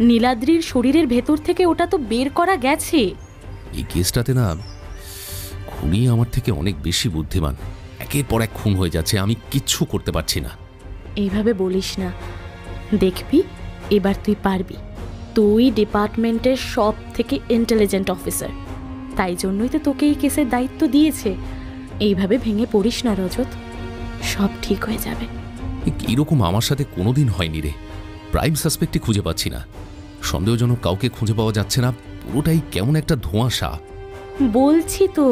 নীলাদ্রির শরীরের ভেতর থেকে ওটা তো বের করা গেছে। এই কেসটাতে না খুনি আমার থেকে অনেক বেশি বুদ্ধিমান। একের পর এক খুন হয়ে যাচ্ছে, আমি কিচ্ছু করতে পারছি না। এইভাবে বলিস না, দেখবি এবার তুই পারবি। তুই ডিপার্টমেন্টের সব থেকে ইন্টেলিজেন্ট অফিসার, তাই জন্যই তো তোকে এই কেসের দায়িত্ব দিয়েছে। এইভাবে ভেঙে পড়িস না রজত, সব ঠিক হয়ে যাবে। এরকম আমার সাথে কোনোদিন হয়নি রে। প্রাইম সাসপেক্টই খুঁজে পাচ্ছি না, সন্দেহজনক কাউকে খুঁজে পাওয়া যাচ্ছে না, পুরোটাই কেমন একটা ধোঁয়াশা। বলছি তো,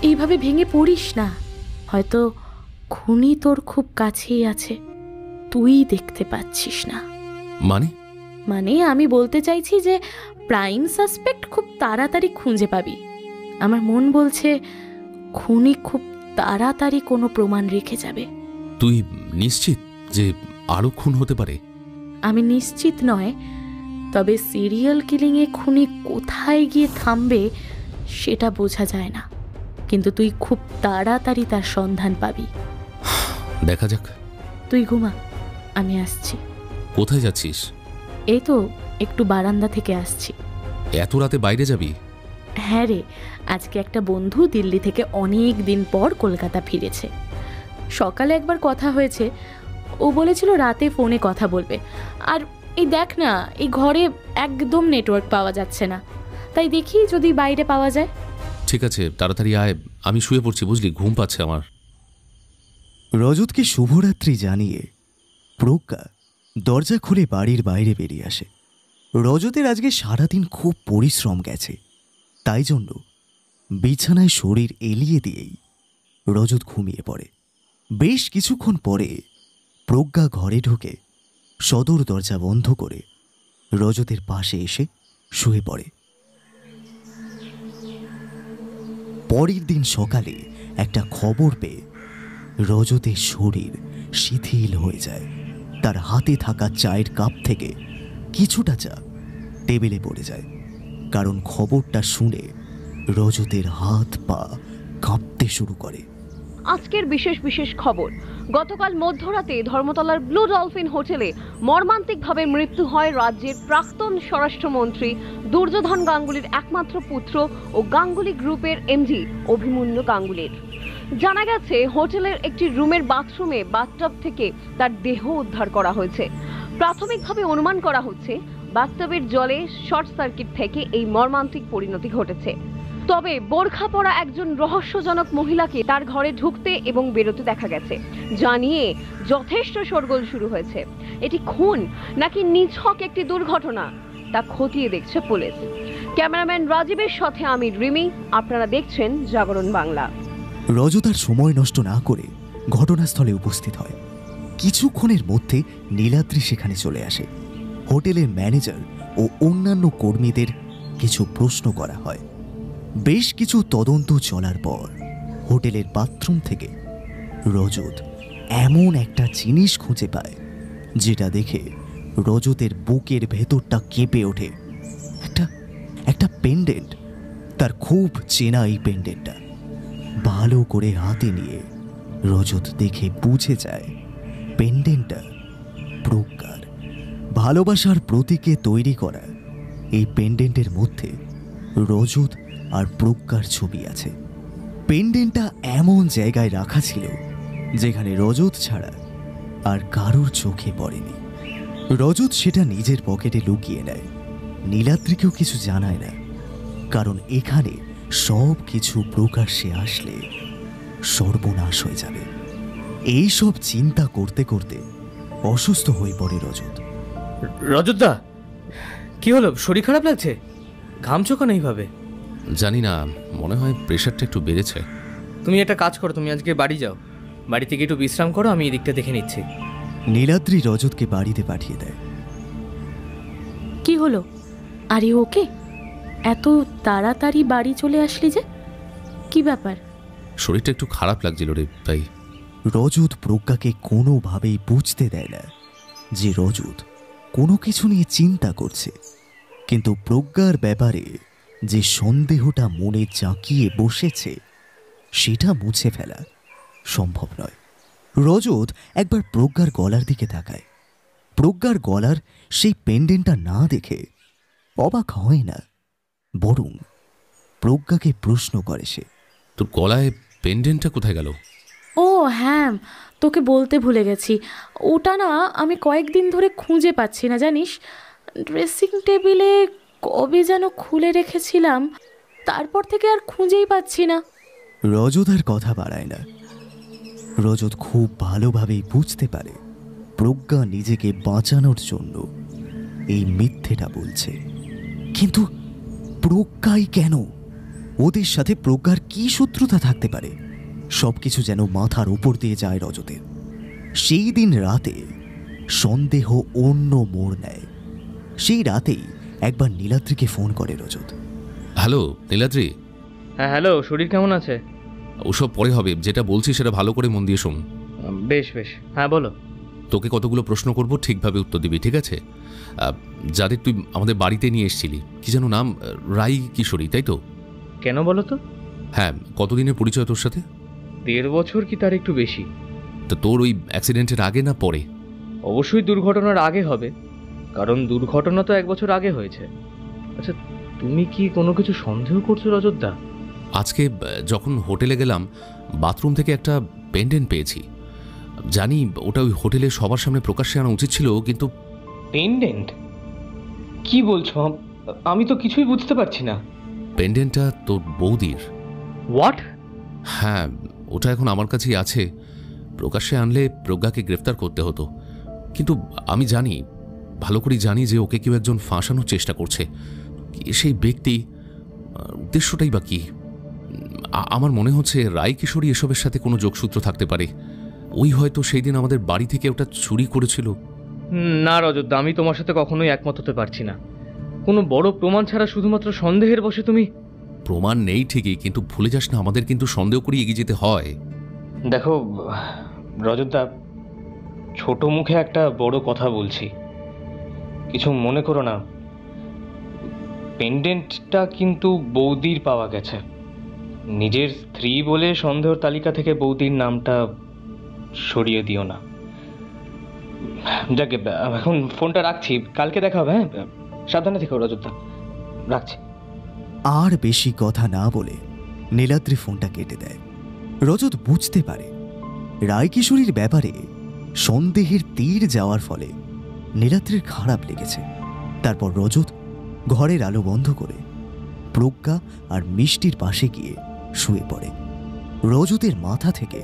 এইভাবে ভেঙে পড়িস না। হয়তো খুনি তোর খুব কাছেই আছে, তুই দেখতে পাচ্ছিস না। মানে আমি বলতে চাইছি যে প্রাইম সাসপেক্ট খুব তাড়াতাড়ি খুঁজে পাবি। আমার মন বলছে খুনি খুব তাড়াতাড়ি কোনো প্রমাণ রেখে যাবে। তুই নিশ্চিত যে আরো খুন হতে পারে? আমি নিশ্চিত নয়, তবে সিরিয়াল কিলিংয়ে খুনি কোথায় গিয়ে থামবে সেটা বোঝা যায় না, কিন্তু তুই খুব তাড়াতাড়ি তার সন্ধান পাবি। দেখা যাক। তুই ঘুমা, আমি আসছি। কোথায় যাচ্ছিস? এই তো একটু বারান্দা থেকে আসছি। এত রাতে বাইরে যাবি? হ্যাঁ রে, আজকে একটা বন্ধু দিল্লি থেকে অনেক দিন পর কলকাতা ফিরেছে। সকালে একবার কথা হয়েছে, ও বলেছিল রাতে ফোনে কথা বলবে। আর এই দেখ না, এই ঘরে একদম নেটওয়ার্ক পাওয়া যাচ্ছে না, তাই দেখি যদি বাইরে পাওয়া যায়। ঠিক আছে, তাড়াতাড়ি আয়, আমি শুয়ে পড়ছি, বুঝলি, ঘুম পাচ্ছে আমার। রজতকে শুভরাত্রি জানিয়ে প্রজ্ঞা দরজা খুলে বাড়ির বাইরে বেরিয়ে আসে। রজতের আজকে সারাদিন খুব পরিশ্রম গেছে, তাই জন্য বিছানায় শরীর এলিয়ে দিয়েই রজত ঘুমিয়ে পড়ে। বেশ কিছুক্ষণ পরে প্রজ্ঞা ঘরে ঢুকে সদর দরজা বন্ধ করে রজতের পাশে এসে শুয়ে পড়ে। পরের দিন সকালে একটা খবর পেয়ে রজতের শরীর শিথিল হয়ে যায়। তার হাতে থাকা চায়ের কাপ থেকে কিছুটা চা টেবিলে পড়ে যায়, কারণ খবরটা শুনে রজতের হাত পা কাঁপতে শুরু করে। আজকের বিশেষ খবর, গতকাল মধ্যরাতে ধর্মতলার ব্লু ডলফিন হোটেলে মর্মান্তিকভাবে মৃত্যু হয় রাজ্যের প্রাক্তন স্বরাষ্ট্রমন্ত্রী দুর্যোধন গাঙ্গুলির একমাত্র পুত্র ও গাঙ্গুলি গ্রুপের এমডি অভিমন্যু গাঙ্গুলির। জানা গেছে হোটেলের একটি রুমের বাথরুমে বাথটব থেকে তার দেহ উদ্ধার করা হয়েছে। প্রাথমিকভাবে অনুমান করা হচ্ছে বাথটবের জলে শর্ট সার্কিট থেকে এই মর্মান্তিক পরিণতি ঘটেছে। তবে বোরখা পরা একজন রহস্যজনক মহিলাকে তার ঘরে ঢুকতে এবং বেরোতে দেখা গেছে, যা নিয়ে যথেষ্ট শোরগোল শুরু হয়েছে। এটি খুন নাকি নিছক একটি দুর্ঘটনা তা খতিয়ে দেখছে পুলিশ। ক্যামেরাম্যান রাজীবের সাথে আমি রিমি, আপনারা দেখছেন জাগরণ বাংলা। রজত আর সময় নষ্ট না করে ঘটনাস্থলে উপস্থিত হয়। কিছুক্ষণের মধ্যে নীলাদ্রি সেখানে চলে আসে। হোটেলের ম্যানেজার ও অন্যান্য কর্মীদের কিছু প্রশ্ন করা হয়। বেশ কিছু তদন্ত চলার পর হোটেলের বাথরুম থেকে রজত এমন একটা জিনিস খুঁজে পায় যেটা দেখে রজতের বুকের ভেতরটা কেঁপে ওঠে। একটা পেন্ডেন্ট। তার খুব চেনা এই পেন্ডেন্টটা। ভালো করে হাতে নিয়ে রজত দেখে বুঝে যায় পেন্ডেন্টটা প্রজ্ঞার। ভালোবাসার প্রতীকে তৈরি করা এই পেন্ডেন্টের মধ্যে রজত আর প্রজ্ঞার ছবি আছে। পেন্ডেন্টটা এমন জায়গায় রাখা ছিল যেখানে রজত ছাড়া আর কারোর চোখে পড়েনি। রজত সেটা নিজের পকেটে লুকিয়ে নেয়। নীলাদ্রিকেও কিছু জানায় না, কারণ এখানে সব কিছু প্রকাশ্যে আসলে সর্বনাশ হয়ে যাবে। এই সব চিন্তা করতে করতে অসুস্থ হয়ে পড়ে রজত। রজতদা, কি হলো? শরীর খারাপ লাগছে? ঘামছো কেন এইভাবে? জানি না, মনে হয় প্রেশারটা একটু বেড়েছে। তুমি একটা কাজ করো, তুমি আজকে বাড়ি যাও, বাড়ি থেকে একটু বিশ্রাম করো, আমি এদিকটা দেখে নিচ্ছি। নীলাদ্রি রজতকে বাড়িতে পাঠিয়ে দেয়। কি হলো? Are you okay? এত তাড়াতাড়ি বাড়ি চলে আসলি যে, কি ব্যাপার? শরীরটা একটু খারাপ লাগছিল রে, তাই। রজত প্রজ্ঞাকে কোনোভাবেই বুঝতে দেয় না যে রজত কোনো কিছু নিয়ে চিন্তা করছে, কিন্তু প্রজ্ঞার ব্যাপারে যে সন্দেহটা মনে জাঁকিয়ে বসেছে সেটা মুছে ফেলা সম্ভব নয়। রজত একবার প্রজ্ঞার গলার দিকে তাকায়। প্রজ্ঞার গলার সেই পেন্ডেন্টটা না দেখে অবাক হয় না, বরং প্রজ্ঞাকে প্রশ্ন করে সে, তোর গলায় পেন্ডেন্টটা কোথায় গেল? ও হ্যাঁ, তোকে বলতে ভুলে গেছি, ওটা না আমি কয়েকদিন ধরে খুঁজে পাচ্ছি না জানিস। ড্রেসিং টেবিলে কবে যেন খুলে রেখেছিলাম, তারপর থেকে আর খুঁজেই পাচ্ছি না। রজত আর কথা বাড়ায় না। রজত খুব ভালোভাবেই বুঝতে পারে প্রজ্ঞা নিজেকে বাঁচানোর জন্য এই মিথ্যেটা বলছে, কিন্তু প্রজ্ঞাই কেন? ওদের সাথে প্রজ্ঞার কি শত্রুতা থাকতে পারে? সবকিছু যেন মাথার উপর দিয়ে যায় রজতের। সেই দিন রাতে সন্দেহ অন্য মোড় নেয়। সেই রাতেই একবার নীলাদ্রিকে ফোন করে রজত। হ্যালো নীলাদ্রি। হ্যাঁ হ্যালো, শরীর কেমন আছে? ওসব পরে হবে, যেটা বলছি সেটা ভালো করে মন দিয়ে শোন। বেশ বেশ, হ্যাঁ বলো। তোকে কতগুলো প্রশ্ন করব, ঠিকভাবে উত্তর দিবি, ঠিক আছে? যাদের তুই আমাদের বাড়িতে নিয়ে এসেছিলি, কি যেন নাম, রাই কিশোরী, তাই তো? কেন বলো তো? হ্যাঁ, কতদিনের পরিচয় তোর সাথে? 1.5 বছর কি তার একটু বেশি। তো তোর ওই অ্যাক্সিডেন্টের আগে না পরে? অবশ্যই দুর্ঘটনার আগে হবে, কারণ দুর্ঘটনা তো 1 বছর আগে হয়েছে। আচ্ছা, তুমি কি কোনো কিছু সন্দেহ করছো রজতদা? আজকে যখন হোটেলে গেলাম, বাথরুম থেকে একটা পেন্ডেন্ট পেয়েছি। জানি ওটা ওই হোটেলে সবার সামনে প্রকাশ্যে আনা উচিত ছিল, কিন্তু। পেন্ডেন্ট? কি বলছো? আমি তো কিছুই বুঝতে পারছি না। পেন্ডেন্টটা তোর বৌদির। হোয়াট? হ্যাঁ, ওটা এখন আমার কাছেই আছে। প্রকাশ্যে আনলে প্রজ্ঞাকে গ্রেফতার করতে হতো, কিন্তু আমি জানি, ভালো করেই জানি যে ওকে কেউ একজন ফাঁসানোর চেষ্টা করছে। সেই ব্যক্তি, উদ্দেশ্যটাই বা কি? আমার মনে হচ্ছে রাই কিশোরী এসবের সাথে কোনো যোগসূত্র থাকতে পারে। ওই হয়তো সেই দিন আমাদের বাড়ি থেকে ওটা চুরি করেছিল। না রজতদা, আমি তোমার সাথে কখনোই একমত হতে পারছি না। কোনো বড় প্রমাণ ছাড়া শুধুমাত্র সন্দেহের বশে তুমি। প্রমাণ নেই ঠিকই, কিন্তু ভুলে যাস না, আমাদের কিন্তু সন্দেহ করে এগিয়ে যেতে হয়। দেখো রজতদা, ছোট মুখে একটা বড় কথা বলছি, কিছু মনে করো না। পেন্ডেন্টটা কিন্তু বৌদির পাওয়া গেছে। নিজের স্ত্রী বলে সন্দেহের তালিকা থেকে বৌদির নামটা সরিয়ে দিও না। যাকে এখন ফোনটা রাখছি, কালকে দেখা হবে। হ্যাঁ, সাবধানে থেকো রজতদা, রাখছি। আর বেশি কথা না বলে নীলাদ্রি ফোনটা কেটে দেয়। রজত বুঝতে পারে রায়কিশোরীর ব্যাপারে সন্দেহের তীর যাওয়ার ফলে নীলাদ্রির খারাপ লেগেছে। তারপর রজত ঘরের আলো বন্ধ করে প্রজ্ঞা আর মিষ্টির পাশে গিয়ে শুয়ে পড়ে। রজতের মাথা থেকে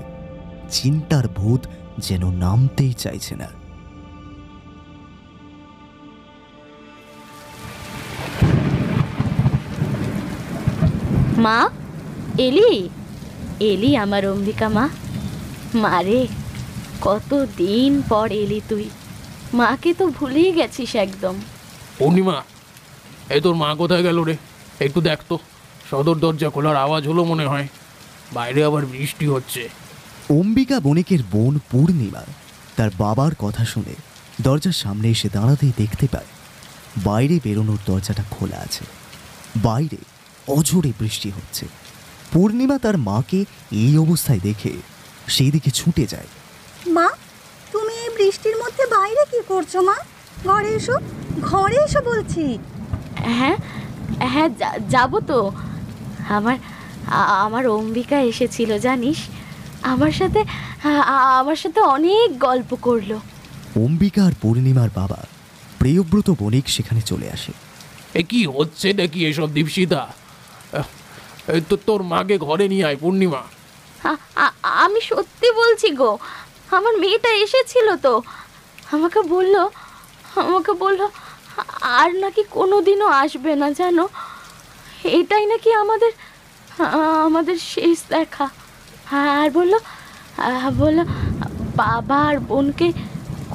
চিন্তার ভূত যেন নামতেই চাইছে না। মা, এলি এলি আমার অম্বিকা মা। মারে, কতদিন পর এলি তুই। মাকে তো ভুলেই গেছিস একদম। পূর্ণিমা, এই তোর মা কোথায় গেল রে? একটু দেখ তো, সদর দরজা খোলার আওয়াজ হলো মনে হয়। বাইরে আবার বৃষ্টি হচ্ছে। অম্বিকা বণিকের বোন পূর্ণিমা তার বাবার কথা শুনে দরজার সামনে এসে দাঁড়াতেই দেখতে পায় বাইরে বেরোনোর দরজাটা খোলা আছে। বাইরে অঝোরে বৃষ্টি হচ্ছে। পূর্ণিমা তার মাকে এই অবস্থায় দেখে সেই দিকে ছুটে যায়। মা, তুমি এই বৃষ্টির মধ্যে বাইরে কি করছো মা? ঘরে এসো, ঘরে এসো বলছি। হ্যাঁ হ্যাঁ, যাবো তো। আমার অম্বিকা এসেছিল জানিস, আমার সাথে অনেক গল্প করলো। অম্বিকা আর পূর্ণিমার বাবা প্রিয়ব্রত বণিক সেখানে চলে আসে। এ কি হচ্ছে নাকি এসব দীপশিতা? এই তো তোর মাকে ঘরে নিয়ে আয় পূর্ণিমা। আমি সত্যি বলছি গো, আমার মেয়েটা এসেছিল তো, আমাকে বললো আর নাকি কোনোদিনও আসবে না জানো। এটাই নাকি আমাদের শেষ দেখা। আর বলো বাবা আর বোনকে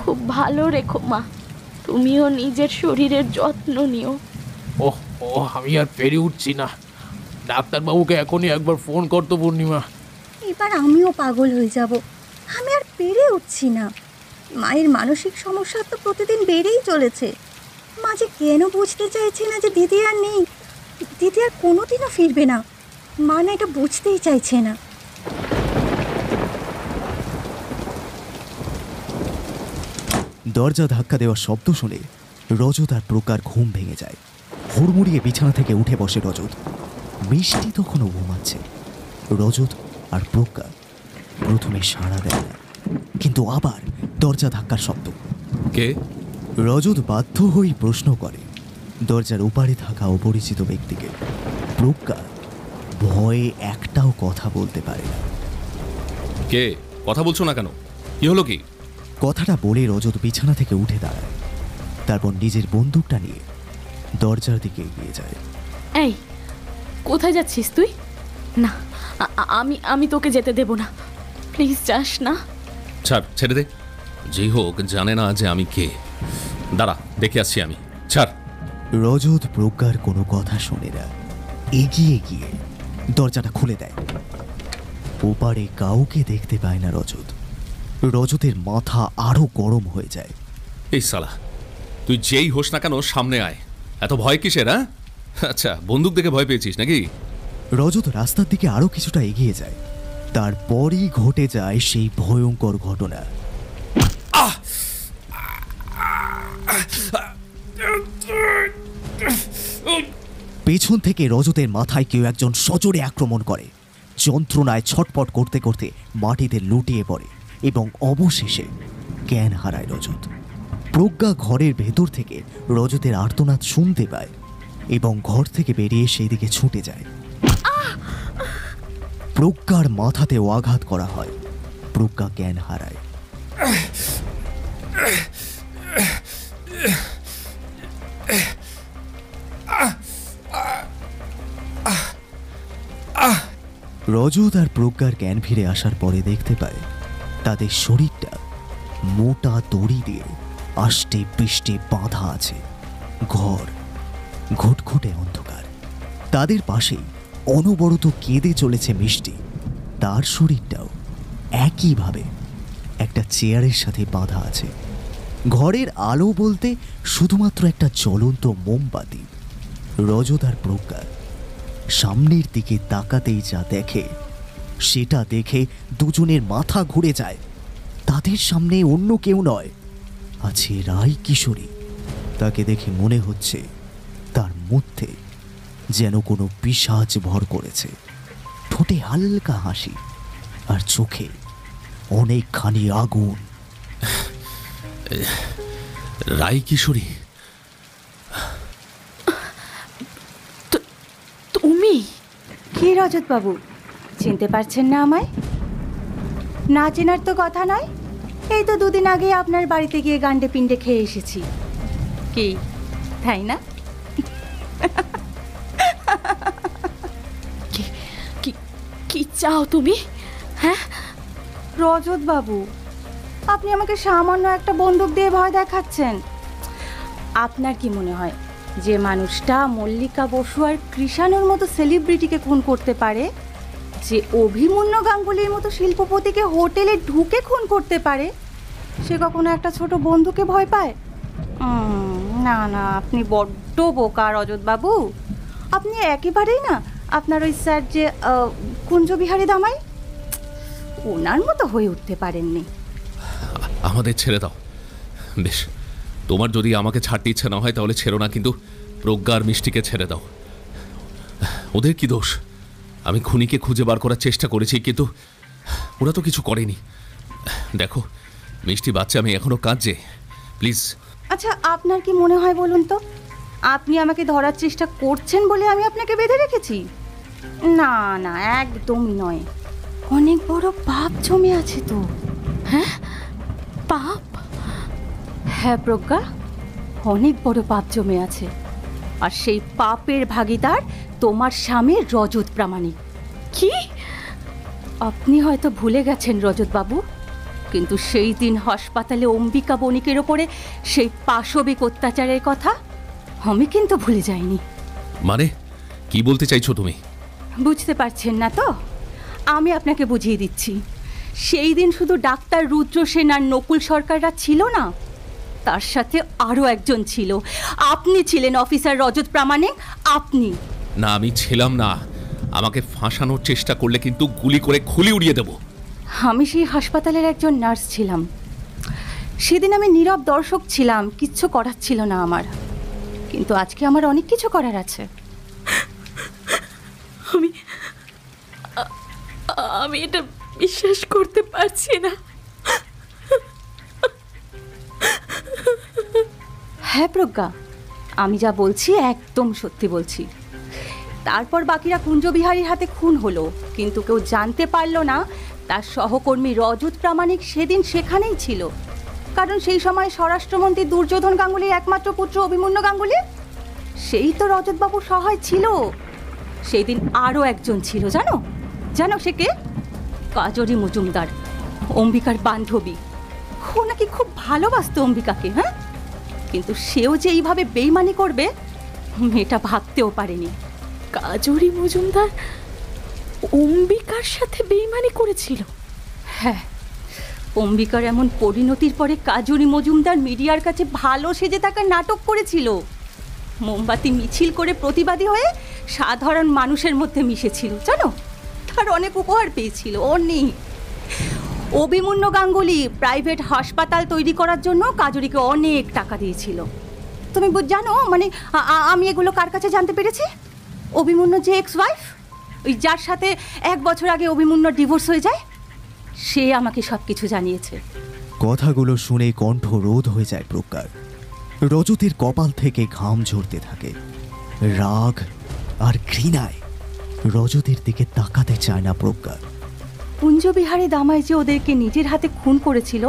খুব ভালো রেখো মা, তুমিও নিজের শরীরের যত্ন নিও। ওহ ও আমি আর পেরে উঠছি না, ডাক্তারবাবুকে এখনই একবার ফোন করতো পূর্ণিমা। এবার আমিও পাগল হয়ে যাব, আমি আর পেরে উঠছি না। মায়ের মানসিক সমস্যা তো প্রতিদিন বেড়েই চলেছে। মা যে কেন বুঝতে চাইছে না যে দিদি আর নেই, দিদি আর কোনোদিনও ফিরবে না, মা না এটা বুঝতেই চাইছে না। দরজা ধাক্কা দেওয়ার শব্দ শুনে রজত আর প্রকার ঘুম ভেঙে যায়। হুড়মুড়িয়ে বিছানা থেকে উঠে বসে রজত। মিষ্টি তখনও ঘুমাচ্ছে। রজত আর প্রকার প্রথমে সাড়া দেয় না, কিন্তু আবার দরজা ধাক্কার শব্দ। কে? রজত বাধ্য হয়ে প্রশ্ন করে দরজার ওপারে থাকা অপরিচিত ব্যক্তিকে। প্রজ্ঞা ভয়ে একটাও কথা বলতে পারে না। কে? কথা বলছো না কেন? কি হলো কি? কথাটা বলে রজত বিছানা থেকে উঠে দাঁড়ায়, তারপর নিজের বন্দুকটা নিয়ে দরজার দিকে এগিয়ে যায়। এই কোথায় যাচ্ছিস তুই? না আমি তোকে যেতে দেব না, প্লিজ যাস না। ছাড়, ছেড়ে দে। যেই হোক জানে না যে আমি কে। দাঁড়া, দেখে আসছি আমি, ছাড়। রজত প্রজ্ঞার কোনো কথা শোনে না, এগিয়ে গিয়ে দরজাটা খুলে দেয়। ওপারে কাউকে দেখতে পায় না রজত। রজতের মাথা আরো গরম হয়ে যায়। এই সালা, তুই যেই হোস না কেন সামনে আয়। এত ভয় কিসের? হ্যাঁ, আচ্ছা বন্দুক দেখে ভয় পেয়েছিস নাকি? রজত রাস্তার দিকে আরো কিছুটা এগিয়ে যায়, তারপরই ঘটে যায় সেই ভয়ঙ্কর ঘটনা। পেছন থেকে রজতের মাথায় কেউ একজন সজোরে আক্রমণ করে। যন্ত্রণায় ছটপট করতে করতে মাটিতে লুটিয়ে পড়ে এবং অবশেষে জ্ঞান হারায় রজত। প্রজ্ঞা ঘরের ভেতর থেকে রজতের আর্তনাদ শুনতে পায় এবং ঘর থেকে বেরিয়ে সেই দিকে ছুটে যায়। প্রজ্ঞার মাথাতেও আঘাত করা হয়। প্রজ্ঞা জ্ঞান হারায়। রজত আর প্রজ্ঞার জ্ঞান ফিরে আসার পরে দেখতে পায় তাদের শরীরটা মোটা দড়ি দিয়ে আষ্টে পৃষ্ঠে বাঁধা আছে। ঘর ঘুটঘুটে অন্ধকার। তাদের পাশেই অনবরত কেঁদে চলেছে মিষ্টি। তার শরীরটাও একইভাবে একটা চেয়ারের সাথে বাঁধা আছে। ঘরের আলো বলতে শুধুমাত্র একটা জ্বলন্ত মোমবাতি। রজত আর প্রজ্ঞা সামনের দিকে তাকাতেই যা দেখে, সেটা দেখে দুজনের মাথা ঘুরে যায়। তাদের সামনে অন্য কেউ নয়, আছে রাই কিশোরী। তাকে দেখে মনে হচ্ছে তার মধ্যে যেন কোনো পিশাচ ভর করেছে। ঠোঁটে হালকা হাসি আর চোখে অনেকখানি আগুন। রাই কিশোরী? তুমি কি রজত বাবু, চিনতে পারছেন না আমায়? না চেনার তো কথা নয়, এই তো দুদিন আগে আপনার বাড়িতে গিয়ে গান্ডে পিণ্ডে খেয়ে এসেছি। কি তাই না? কি চাও তুমি? হ্যাঁ রজত বাবু, আপনি আমাকে সামান্য একটা বন্দুক দিয়ে ভয় দেখাচ্ছেন। আপনার কি মনে হয় যে মানুষটা মল্লিকা বসু আর কৃষাণুর মতো সেলিব্রিটিকে খুন করতে পারে, যে অভিমন্যু গাঙ্গুলির মতো শিল্পপতিকে হোটেলে ঢুকে খুন করতে পারে, সে কখনো একটা ছোট বন্ধুকে ভয় পায়? না না, আপনি বড্ড বোকা রজত বাবু। আপনি একেবারেই না আপনার ওই স্যার যে কুঞ্জবিহারী দামাই, ওনার মতো হয়ে উঠতে পারেননি। আমাদের ছেড়ে দাও। বেশ, তোমার যদি আমাকে ছাড়তে ইচ্ছে না হয় তাহলে ছেড়ো না, কিন্তু প্রজ্ঞা আর মিষ্টিকে ছেড়ে দাও। ওদের কি দোষ? আমি খুনিকে খুঁজে বার করার চেষ্টা করেছি, কিন্তু ওরা তো কিছু করেনি। দেখো মিষ্টি বাচ্চা, আমি এখনো কাঁদছে, প্লিজ। আচ্ছা, আপনার কি মনে হয় বলুন তো, আপনি আমাকে ধরার চেষ্টা করছেন বলে আমি আপনাকে বেঁধে রেখেছি? না না, একদমই নয়। অনেক বড় পাপ জমে আছে তো। হ্যাঁ, পাপ? হ্যাঁ প্রজ্ঞা, অনেক বড় পাপ জমে আছে, আর সেই পাপের ভাগীদার তোমার স্বামী রজত প্রামাণিক। কি? আপনি হয়তো ভুলে গেছেন রজতবাবু, কিন্তু সেই দিন হাসপাতালে অম্বিকা বণিকের ওপরে সেই পাশবিক অত্যাচারের কথা আমি কিন্তু ভুলে যাইনি। মানে কি বলতে চাইছো তুমি? বুঝতে পারছেন না তো? আমি আপনাকে বুঝিয়ে দিচ্ছি। সেই দিন শুধু ডাক্তার রুদ্র সেন আর নকুল সরকাররা ছিল না, তার সাথে আরও একজন ছিল। আপনি ছিলেন অফিসার রজত প্রামাণিক, আপনি। না, আমি ছিলাম না। আমাকে ফাঁসানোর চেষ্টা করলে কিন্তু গুলি করে খুলি উড়িয়ে দেব। আমি সেই হাসপাতালের একজন নার্স ছিলাম। সেদিন আমি নীরব দর্শক ছিলাম, কিচ্ছু করার ছিল না আমার। কিন্তু আজকে আমার অনেক কিছু করার আছে। আমি এটা বিশ্বাস করতে পারছি না। হ্যাঁ প্রজ্ঞা, আমি যা বলছি একদম সত্যি বলছি। তারপর বাকিরা কুঞ্জবিহারীর হাতে খুন হলো, কিন্তু কেউ জানতে পারলো না তার সহকর্মী রজত প্রামাণিক সেদিন সেখানেই ছিল। কারণ সেই সময় স্বরাষ্ট্রমন্ত্রী দুর্যোধন গাঙ্গুলির একমাত্র পুত্র অভিমন্যু গাঙ্গুলি, সেই তো রজতবাবুর সহায় ছিল। সেই দিন আরও একজন ছিল, জানো জানো সে কে? কাজরি মজুমদার, অম্বিকার বান্ধবী। ও নাকি খুব ভালোবাসতো অম্বিকাকে। হ্যাঁ, কিন্তু সেও যে এইভাবে বেইমানি করবে মেয়েটা ভাবতেও পারেনি। কাজরি মজুমদার অম্বিকার সাথে বেইমানি করেছিল? হ্যাঁ, অম্বিকার এমন পরিণতির পরে কাজরি মজুমদার মিডিয়ার কাছে ভালো সেজে থাকার নাটক করেছিল। মোমবাতি মিছিল করে প্রতিবাদী হয়ে সাধারণ মানুষের মধ্যে মিশেছিল, জানো। তার অনেক উপহার পেয়েছিল অনেক। অভিমন্যু গাঙ্গুলি প্রাইভেট হাসপাতাল তৈরি করার জন্য কাজরিকে অনেক টাকা দিয়েছিল। তুমি জানো, মানে আমি এগুলো কার কাছে জানতে পেরেছি? অভিমন্যু যে এক্স ওয়াইফ, ওই যার সাথে 1 বছর আগে অভিমন্যুর ডিভোর্স হয়ে যায়, সে আমাকে সব কিছু জানিয়েছে। কথাগুলো শুনে কণ্ঠ রোধ হয়ে যায় প্রজ্ঞার। রজতের কপাল থেকে ঘাম ঝরতে থাকে। রাগ আর ঘৃণায় রজতের দিকে তাকাতে চায় না প্রজ্ঞা। কুঞ্জবিহারী দামাই যে ওদেরকে নিজের হাতে খুন করেছিল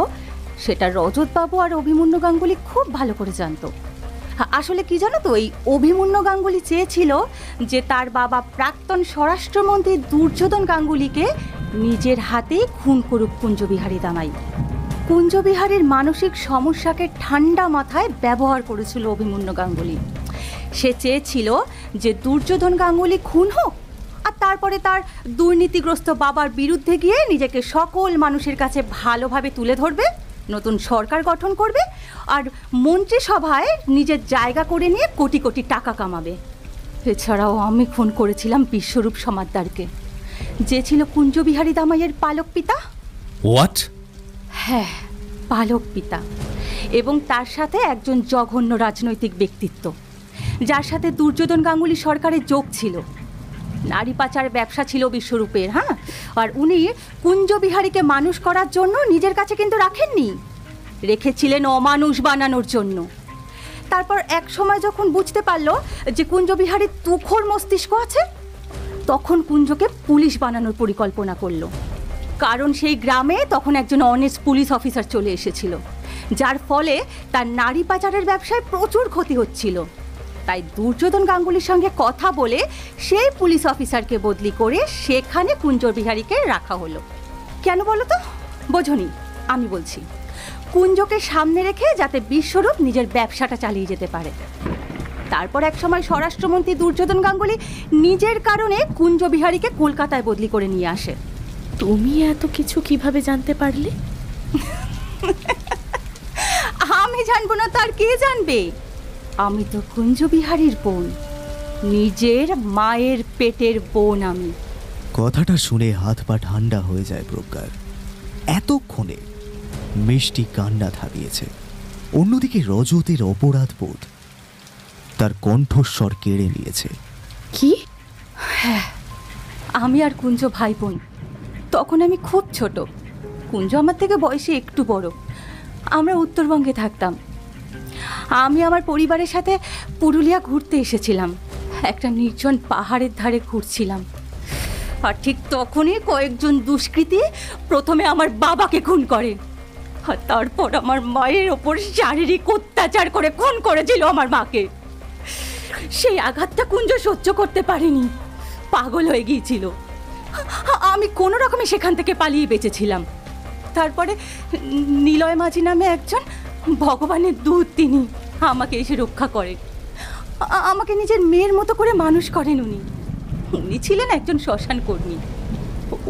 সেটা রজতবাবু আর অভিমন্যু গাঙ্গুলি খুব ভালো করে জানতো। আসলে কি জানো তো, এই অভিমন্যু গাঙ্গুলি চেয়েছিল যে তার বাবা প্রাক্তন স্বরাষ্ট্রমন্ত্রী দুর্যোধন গাঙ্গুলিকে নিজের হাতেই খুন করুক কুঞ্জবিহারী দামাই। কুঞ্জবিহারীর মানসিক সমস্যাকে ঠান্ডা মাথায় ব্যবহার করেছিল অভিমন্যু গাঙ্গুলি। সে চেয়েছিল যে দুর্যোধন গাঙ্গুলি খুন হোক, আর তারপরে তার দুর্নীতিগ্রস্ত বাবার বিরুদ্ধে গিয়ে নিজেকে সকল মানুষের কাছে ভালোভাবে তুলে ধরবে, নতুন সরকার গঠন করবে, আর মন্ত্রিসভায় নিজের জায়গা করে নিয়ে কোটি কোটি টাকা কামাবে। এছাড়াও আমি খুন করেছিলাম বিশ্বরূপ সমাদ্দারকে, যে ছিল কুঞ্জবিহারী দামাইয়ের পালক পিতা। হোয়াট? হ্যাঁ, পালক পিতা। এবং তার সাথে একজন জঘন্য রাজনৈতিক ব্যক্তিত্ব, যার সাথে দুর্যোধন গাঙ্গুলি সরকারের যোগ ছিল। নারী পাচার ব্যবসা ছিল বিশ্বরূপের। হ্যাঁ, আর উনি কুঞ্জবিহারীকে মানুষ করার জন্য নিজের কাছে কিন্তু রাখেননি, রেখেছিলেন অমানুষ বানানোর জন্য। তারপর এক সময় যখন বুঝতে পারলো যে কুঞ্জবিহারীর তুখোর মস্তিষ্ক আছে, তখন কুঞ্জকে পুলিশ বানানোর পরিকল্পনা করলো। কারণ সেই গ্রামে তখন একজন অনেস্ট পুলিশ অফিসার চলে এসেছিল, যার ফলে তার নারী পাচারের ব্যবসায় প্রচুর ক্ষতি হচ্ছিল। তাই দুর্যোধন গাঙ্গুলির সঙ্গে কথা বলে সেই পুলিশ অফিসারকে বদলি করে সেখানে কুঞ্জবিহারীকে রাখা হলো। কেন বলো তো? বোঝনি? আমি বলছি, কুঞ্জকে সামনে রেখে যাতে বিশ্বরূপ নিজের ব্যবসাটা চালিয়ে যেতে পারে। তারপর এক সময় স্বরাষ্ট্রমন্ত্রী দুর্যোধন গাঙ্গুলি নিজের কারণে কুঞ্জবিহারীকে কলকাতায় বদলি করে নিয়ে আসে। তুমি এত কিছু কিভাবে জানতে পারলে? আমি জানবো না তার কে জানবে? আমি তো কুঞ্জবিহারীর বোন, নিজের মায়ের পেটের বোন আমি। কথাটা শুনে হাত পা ঠান্ডা হয়ে যায় প্রজ্ঞার। এতক্ষণে মিষ্টি কান্না থামিয়েছে। অন্যদিকে রজতের অপরাধ বোধ তার কণ্ঠস্বর কেড়ে নিয়েছে। কি? হ্যাঁ, আমি আর কুঞ্জ ভাই বোন। তখন আমি খুব ছোট, কুঞ্জ আমার থেকে বয়সে একটু বড়। আমরা উত্তরবঙ্গে থাকতাম। আমি আমার পরিবারের সাথে পুরুলিয়া ঘুরতে এসেছিলাম। একটা নির্জন পাহাড়ের ধারে ঘুরছিলাম, আর ঠিক তখনই কয়েকজন দুষ্কৃতী প্রথমে আমার বাবাকে খুন করে, আর তারপর আমার মায়ের ওপর শারীরিক অত্যাচার করে খুন করেছিল আমার মাকে। সেই আঘাতটা কুঞ্জ সহ্য করতে পারেনি, পাগল হয়ে গিয়েছিল। আমি কোনো রকমে সেখান থেকে পালিয়ে বেঁচেছিলাম। তারপরে নিলয় মাঝি নামে একজন ভগবানের দূত, তিনি আমাকে এসে রক্ষা করেন, আমাকে নিজের মেয়ের মতো করে মানুষ করেন। উনি ছিলেন একজন শ্মশান কর্মী।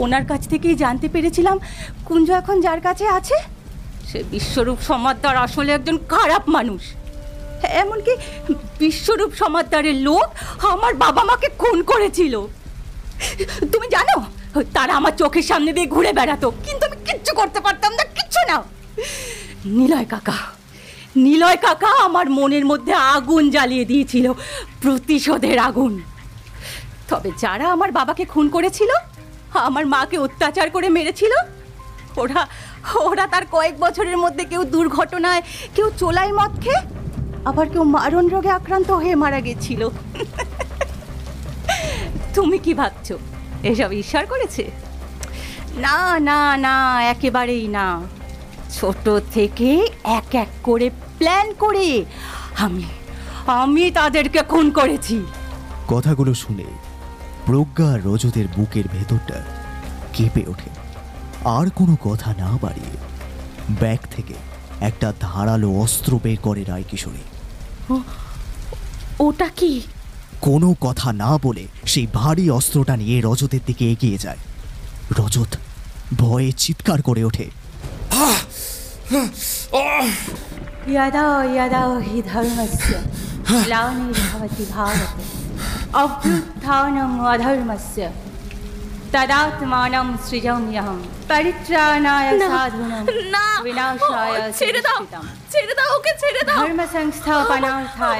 ওনার কাছ থেকেই জানতে পেরেছিলাম কুঞ্জ এখন যার কাছে আছে সে বিশ্বরূপ সমাদ্দার আসলে একজন খারাপ মানুষ। এমনকি বিশ্বরূপ সমাদ্দারের লোক আমার বাবা মাকে খুন করেছিল। তুমি জানো, তারা আমার চোখের সামনে দিয়ে ঘুরে বেড়াতো, কিন্তু আমি কিচ্ছু করতে পারতাম না, কিচ্ছু না। নিলয় কাকা আমার মনের মধ্যে আগুন জ্বালিয়ে দিয়েছিল, প্রতিশোধের আগুন। তবে যারা আমার বাবাকে খুন করেছিল, আমার মাকে অত্যাচার করে মেরেছিল, ওরা তার কয়েক বছরের মধ্যে কেউ দুর্ঘটনায়, কেউ চোলাই মদ খেয়ে, আবার কেউ মারণ রোগে আক্রান্ত হয়ে মারা গেছিল। তুমি কি ভাবছো এসব ঈশ্বর করেছে? না না না, একেবারেই না। ছোট থেকে এক এক করে প্ল্যান করে আমি তাদেরকে খুন করেছি। কথাগুলো শুনে প্রজ্ঞা রজতের বুকের ভেতরটা কেঁপে ওঠে। আর কোনো কথা না বাড়িয়ে ব্যাগ থেকে একটা ধারালো অস্ত্র বের করে রায়কিশোরী। ওটা কি? কোনো কথা না বলে সেই ভারী অস্ত্রটা নিয়ে রজতের দিকে এগিয়ে যায়। রজত ভয়ে চিৎকার করে ওঠে, यदा यदा हि धर्मस्य ग्लानिर्भवति भारत अभ्युत्थानम् अधर्मस्य तदात्मानं सृजाम्यहं परित्राणाय साधूनां विनाशाय ছেড়ে দাও, ওকে ছেড়ে দাও। धर्म संस्थापनार्थाय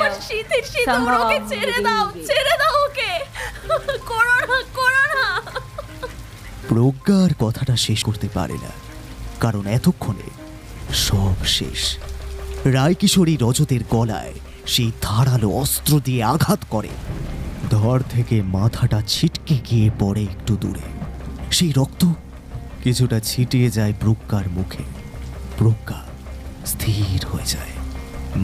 ওকে ছেড়ে দাও ওকে, করো না। প্রজ্ঞার কথাটা শেষ করতে পারে না, কারণ এতক্ষণে সব শেষ। রায়কিশোরী রজতের গলায় সেই ধারালো অস্ত্র দিয়ে আঘাত করে। ধর থেকে মাথাটা ছিটকে গিয়ে পড়ে একটু দূরে। সেই রক্ত কিছুটা ছিটিয়ে যায় প্রজ্ঞার মুখে। প্রজ্ঞা স্থির হয়ে যায়,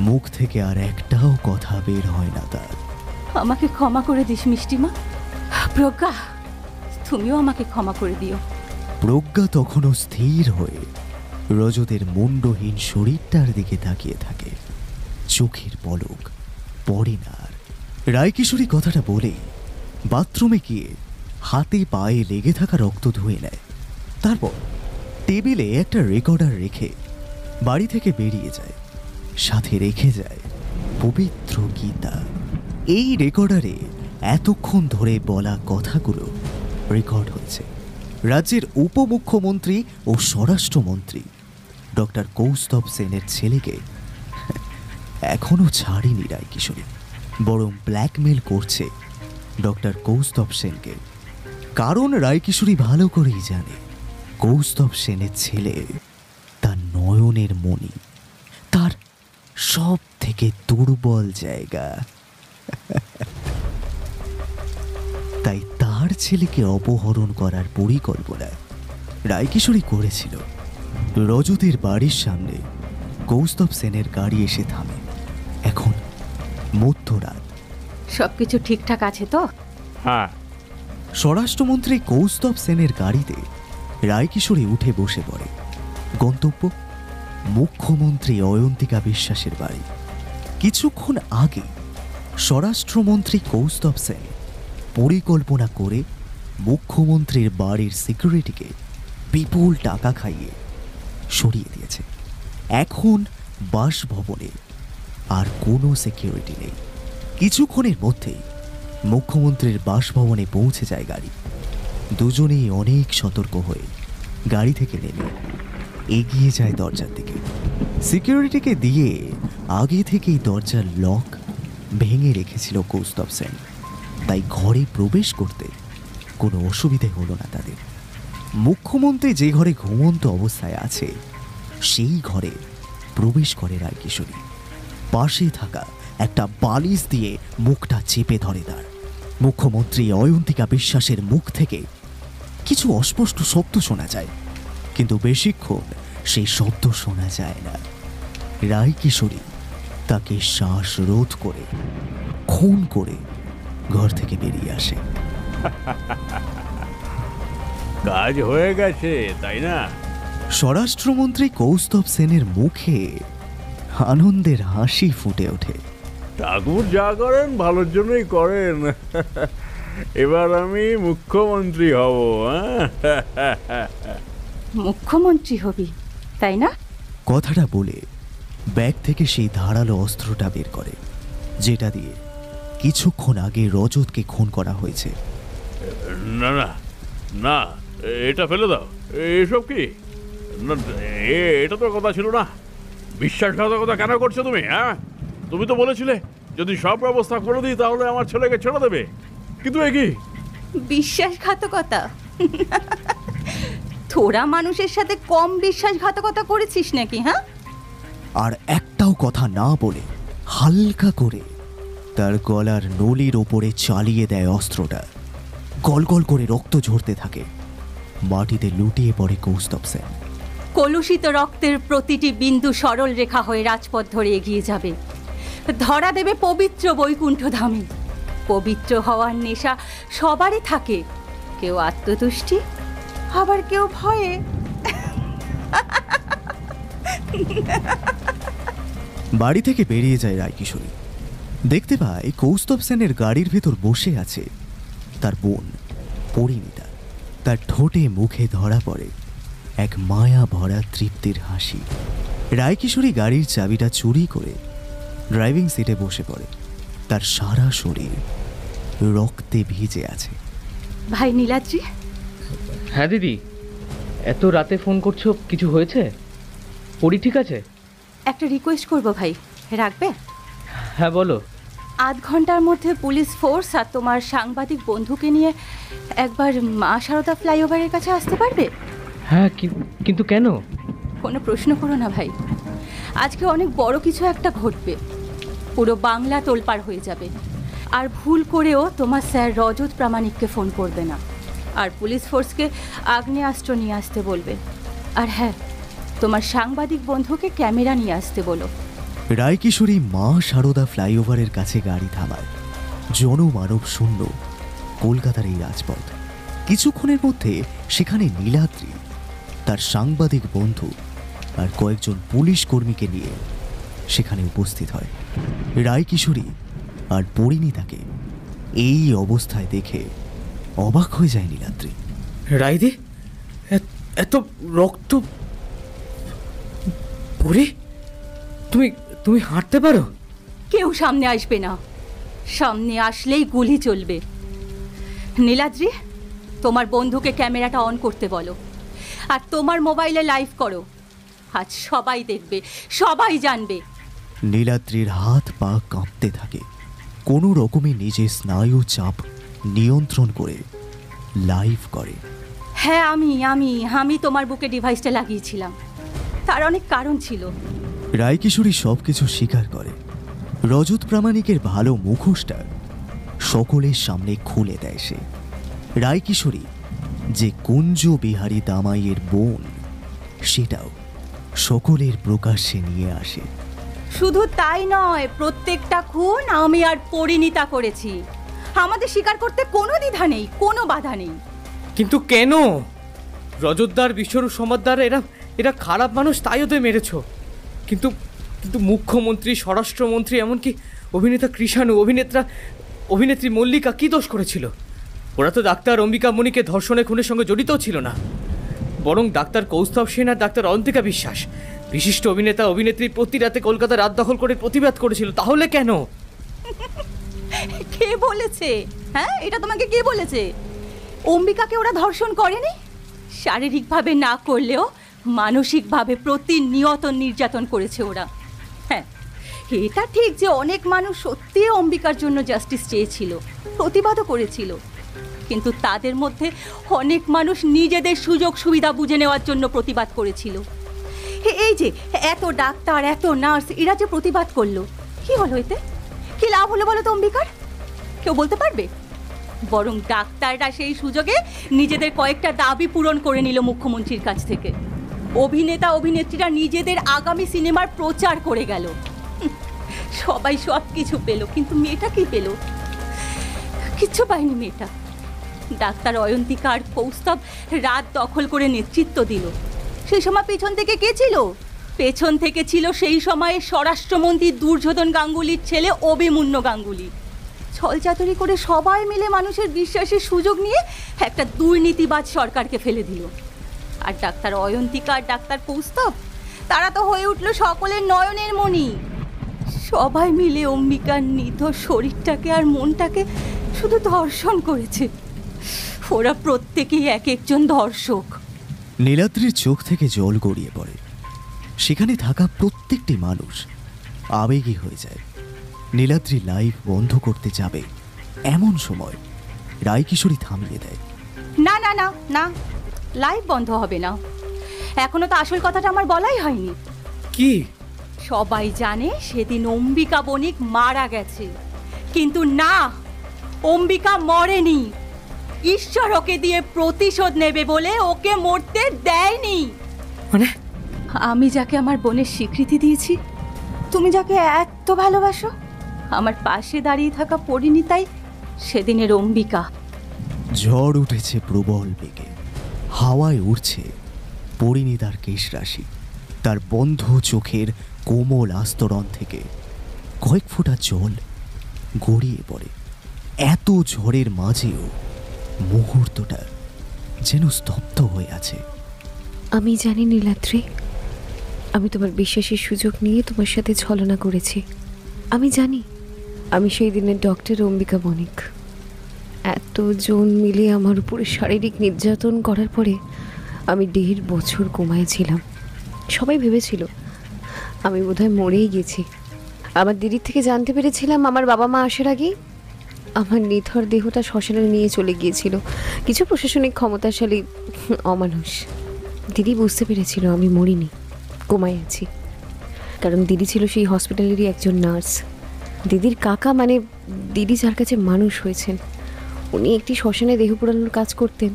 মুখ থেকে আর একটাও কথা বের হয় না তার। আমাকে ক্ষমা করে দিস মিষ্টিমা। প্রজ্ঞা, তুমিও আমাকে ক্ষমা করে দিও। প্রজ্ঞা তখনও স্থির হয়ে রজতের মুন্ডহীন শরীরটার দিকে তাকিয়ে থাকে। চোখের পলক পড়ে না আর। রায়কিশোরী কথাটা বলেই বাথরুমে গিয়ে হাতে পায়ে লেগে থাকা রক্ত ধুয়ে নেয়। তারপর টেবিলে একটা রেকর্ডার রেখে বাড়ি থেকে বেরিয়ে যায়। সাথে রেখে যায় পবিত্র গীতা। এই রেকর্ডারে এতক্ষণ ধরে বলা কথাগুলো রেকর্ড হয়েছে। রাজ্যের উপমুখ্যমন্ত্রী ও স্বরাষ্ট্রমন্ত্রী ডক্টর কৌস্তব সেনের ছেলেকে এখনো ছাড়েনি রায়কিশোরী, বরং ব্ল্যাকমেল করছে ডক্টর কৌস্তব সেনকে। কারণ রায়কিশোরী ভালো করেই জানে কৌস্তব সেনের ছেলে তার নয়নের মণি, তার সব থেকে দুর্বল জায়গা। তাই তার ছেলেকে অপহরণ করার পরিকল্পনা রায়কিশোরী করেছিল। রজতের বাড়ির সামনে কৌস্তব সেনের গাড়ি এসে থামে। এখন মধ্যরাত। সবকিছু ঠিকঠাক আছে তো? হ্যাঁ। স্বরাষ্ট্রমন্ত্রী কৌস্তব সেনের গাড়িতে রায়কিশোরী উঠে বসে পড়ে। গন্তব্য মুখ্যমন্ত্রী অয়ন্তিকা বিশ্বাসের বাড়ি। কিছুক্ষণ আগে স্বরাষ্ট্রমন্ত্রী কৌস্তব সেন পরিকল্পনা করে মুখ্যমন্ত্রীর বাড়ির সিকিউরিটিকে বিপুল টাকা খাইয়ে সরিয়ে দিয়েছে। এখন বাসভবনে আর কোনো সিকিউরিটি নেই। কিছুক্ষণের মধ্যেই মুখ্যমন্ত্রীর বাসভবনে পৌঁছে যায় গাড়ি। দুজনেই অনেক সতর্ক হয়ে গাড়ি থেকে নেমে এগিয়ে যায় দরজার দিকে। সিকিউরিটিকে দিয়ে আগে থেকেই দরজার লক ভেঙে রেখেছিল কৌস্তব সেন, তাই ঘরে প্রবেশ করতে কোনো অসুবিধে হলো না তাদের। মুখ্যমন্ত্রী যে ঘরে ঘুমন্ত অবস্থায় আছে সেই ঘরে প্রবেশ করে রায়কিশোরী। পাশে থাকা একটা বালিশ দিয়ে মুখটা চেপে ধরে তার। মুখ্যমন্ত্রী অয়ন্তিকা বিশ্বাসের মুখ থেকে কিছু অস্পষ্ট শব্দ শোনা যায়, কিন্তু বেশিক্ষণ সেই শব্দ শোনা যায় না। রায়কিশোরী তাকে শ্বাসরোধ করে খুন করে ঘর থেকে বেরিয়ে আসে। কাজ হয়ে গেছে, তাই না? স্বরাষ্ট্রমন্ত্রী কৌস্তব সেনের মুখে আনন্দের হাসি ফুটে ওঠে। ঠাকুর যা করেন ভালোর জন্যই করেন। এবার আমি মুখ্যমন্ত্রী হব। মুখ্যমন্ত্রী হবি, তাই না? কথাটা বলে ব্যাগ থেকে সেই ধারালো অস্ত্রটা বের করে, যেটা দিয়ে কিছুক্ষণ আগে রজতকে খুন করা হয়েছে। না না না, এটা ফেলে দাও। এসব কি? না, এটা তো কথা ছিল না। বিশ্বাসঘাতকতা কেন করছো তুমি? হ্যাঁ, তুমি তো বলেছিলে যদি সব ব্যবস্থা করে দিই তাহলে আমার ছেলেকে ছেড়ে দেবে, কিন্তু এ কি? বিশ্বাসঘাতকতা? তোরা মানুষের সাথে কম বিশ্বাসঘাতকতা করেছিস নাকি? হ্যাঁ, আর একটাও কথা না বলে হালকা করে তার গলার নলির ওপরে চালিয়ে দেয় অস্ত্রটা। গলগল করে রক্ত ঝরতে থাকে। মাটিতে লুটিয়ে পড়ে কৌস্তব সেন। কলুষিত রক্তের প্রতিটি বিন্দু সরল রেখা হয়ে রাজপথ ধরে এগিয়ে যাবে, ধরা দেবে পবিত্র বৈকুণ্ঠ ধামে। পবিত্র হওয়ার নেশা সবারই থাকে, কেউ আত্মতুষ্টি, আবার কেউ ভয়ে। বাড়ি থেকে বেরিয়ে যায় রায়কিশোরী। দেখতে পায় কৌস্তব সেনের গাড়ির ভেতর বসে আছে তার বোন পরিণীতা। তার ঠোঁটে মুখে ধরা পড়ে এক মায়া ভরা তৃপ্তির হাসি। রায়কিশোরী গাড়ির চাবিটা চুরি করে ড্রাইভিং সিটে বসে পড়ে। তার সারা শরীর রক্তে ভিজে আছে। ভাই নীলাদ্রি। হ্যাঁ দিদি, এত রাতে ফোন করছো, কিছু হয়েছে? পরি ঠিক আছে? একটা রিকোয়েস্ট করবো ভাই, রাখবে? হ্যাঁ বলো। আধ ঘন্টার মধ্যে পুলিশ ফোর্স আর তোমার সাংবাদিক বন্ধুকে নিয়ে একবার মা সারদা ফ্লাইওভারের কাছে আসতে পারবে? হ্যাঁ, কিন্তু কেন? কোনো প্রশ্ন করো না ভাই, আজকে অনেক বড় কিছু একটা ঘটবে। পুরো বাংলা তোলপাড় হয়ে যাবে। আর ভুল করেও তোমার স্যার রজত প্রামাণিককে ফোন করবে না, আর পুলিশ ফোর্সকে আগ্নেয়াস্ত্র নিয়ে আসতে বলবে। আর হ্যাঁ, তোমার সাংবাদিক বন্ধুকে ক্যামেরা নিয়ে আসতে বলো। রায়কিশোরী মা সারদা ফ্লাইওভারের কাছে গাড়ি থামায়। জনমানব শূন্য কলকাতার এই রাজপথ। কিছুক্ষণের মধ্যে সেখানে নীলাদ্রি তার সাংবাদিক বন্ধু আর কয়েকজন পুলিশ কর্মীকে নিয়ে সেখানে উপস্থিত হয়। রায়কিশোরী আর পরিণীতাকে এই অবস্থায় দেখে অবাক হয়ে যায় নীলাদ্রি। রাইদি, এত রক্ত! পরি, তুমি হাঁটতে পারো? কেউ সামনে আসবে না, সামনে আসলেই গুলি চলবে। নীলাদ্রি, তোমার বন্ধুকে ক্যামেরাটা অন করতে বলো, আর তোমার মোবাইলে লাইভ করো। আজ সবাই দেখবে, সবাই জানবে। নীলাদ্রির হাত পা কাঁপতে থাকে। কোনো রকমে নিজের স্নায়ু চাপ নিয়ন্ত্রণ করে লাইভ করে। হ্যাঁ, আমি তোমার বুকে ডিভাইসটা লাগিয়েছিলাম, তার অনেক কারণ ছিল। রায়কিশোরী সবকিছু স্বীকার করে। রজত প্রামাণিকের ভালো মুখোশটা সকলের সামনে খুলে দেয় সে। রায়কিশোরী যে কুঞ্জ বিহারী দামাইয়ের বোন, সেটাও সকলের প্রকাশ্যে নিয়ে আসে। শুধু তাই নয়, প্রত্যেকটা খুন আমি আর পরিণীতা করেছি। আমাদের স্বীকার করতে কোনো দ্বিধা নেই, কোনো বাধা নেই। কিন্তু কেন? রজতদার, বিশ্বরূপ সমাদ্দার এরা খারাপ মানুষ, তাই ওদের মেরেছ। কিন্তু মুখ্যমন্ত্রী, স্বরাষ্ট্রমন্ত্রী, এমনকি অভিনেতা কৃষাণু, অভিনেত্রী মল্লিকা কি দোষ করেছিল? ওরা তো ডাক্তার অম্বিকা মণিকে ধর্ষণে খুনের সঙ্গে জড়িতও ছিল না। বরং ডাক্তার কৌস্তব সেন আর ডাক্তার অন্তিকা বিশ্বাস, বিশিষ্ট অভিনেতা অভিনেত্রী, প্রতি রাতে কলকাতা রাত দখল করে প্রতিবাদ করেছিল। তাহলে কেন? কে বলেছে? হ্যাঁ, এটা তোমাকে কে বলেছে? অম্বিকাকে ওরা ধর্ষণ করেনি? শারীরিকভাবে না করলেও মানসিকভাবে প্রতিনিয়ত নির্যাতন করেছে ওরা। হ্যাঁ, এটা ঠিক যে অনেক মানুষ সত্যিই অম্বিকার জন্য জাস্টিস চেয়েছিল, প্রতিবাদও করেছিল। কিন্তু তাদের মধ্যে অনেক মানুষ নিজেদের সুযোগ সুবিধা বুঝে নেওয়ার জন্য প্রতিবাদ করেছিল। এই যে এত ডাক্তার, এত নার্স, এরা যে প্রতিবাদ করলো, কি হলো এতে? কি লাভ হলো বলো তো অম্বিকার? কেউ বলতে পারবে? বরং ডাক্তাররা সেই সুযোগে নিজেদের কয়েকটা দাবি পূরণ করে নিল মুখ্যমন্ত্রীর কাছ থেকে। অভিনেতা অভিনেত্রীরা নিজেদের আগামী সিনেমার প্রচার করে গেল। সবাই সব কিছু পেল, কিন্তু মেয়েটা কি পেল? কিচ্ছু পায়নি মেয়েটা। ডাক্তার অয়ন্তিকা আর কৌস্তব রাত দখল করে নেতৃত্ব দিল। সেই সময় পেছন থেকে কে ছিল? পেছন থেকে ছিল সেই সময়ে স্বরাষ্ট্রমন্ত্রী দুর্যোধন গাঙ্গুলির ছেলে অভিমন্যু গাঙ্গুলি। ছলচাতুরি করে সবাই মিলে মানুষের বিশ্বাসের সুযোগ নিয়ে একটা দুর্নীতিবাজ সরকারকে ফেলে দিল। আর ডাক্তার অয়ন্তিকা আর ডাক্তার কৌস্তব তারা তো হয়ে উঠল সকলের নয়নের মণি। সবাই মিলে অম্বিকার নিথর শরীরটাকে আর মনটাকে শুধু ধর্ষণ করেছে। ওরা প্রত্যেকেই এক একজন ধর্ষক। নীলাদ্রির চোখ থেকে জল গড়িয়ে পড়ে। সেখানে থাকা প্রত্যেকটি মানুষ আবেগী হয়ে যায়। নীলাদ্রি লাইভ বন্ধ করতে যাবে এমন সময় রায়কিশোরী থামিয়ে দেয়। না না না না, লাইভ বন্ধ হবে না। এখনো তো আসল কথাটা আমার বলাই হয়নি। কি? সবাই জানে সেদিন অম্বিকা বণিক মারা গেছে, কিন্তু না, অম্বিকা মরেনি। ঈশ্বর ওকে দিয়ে প্রতিশোধ নেবে বলে ওকে মরতে দেয়নি। মানে আমি যাকে আমার বোনের স্বীকৃতি দিয়েছি, তুমি যাকে এত ভালোবাসো, আমার পাশে দাঁড়িয়ে থাকা পরিণীতাই সেদিনের অম্বিকা। ঝড় উঠেছে প্রবল বেগে, হাওয়ায় উড়ছে পরিণীতার কেশরাশি। তার বন্ধ চোখের কোমল আস্তরণ থেকে কয়েক ফোঁটা জল গড়িয়ে পড়ে। এত ঝড়ের মাঝেও মুহূর্তটা যেন স্তব্ধ হয়ে আছে। আমি জানি নীলাদ্রি, আমি তোমার বিশ্বাসের সুযোগ নিয়ে তোমার সাথে ছলনা করেছি। আমি জানি আমি সেই দিনের ডক্টর অম্বিকা বণিক। এতজন মিলে আমার উপরে শারীরিক নির্যাতন করার পরে আমি 1.5 বছর কোমায় ছিলাম। সবাই ভেবেছিল আমি বোধহয় মরেই গেছি। আমার দিদির থেকে জানতে পেরেছিলাম আমার বাবা মা আসার আগেই আমার নিথর দেহটা শ্মশানে নিয়ে চলে গিয়েছিল কিছু প্রশাসনিক ক্ষমতাশালী অমানুষ। দিদি বুঝতে পেরেছিল আমি মরিনি, কোমায় আছি, কারণ দিদি ছিল সেই হসপিটালেরই একজন নার্স। দিদির কাকা, মানে দিদি যার কাছে মানুষ হয়েছেন, উনি একটি শ্মশানে দেহ পোড়ানোর কাজ করতেন।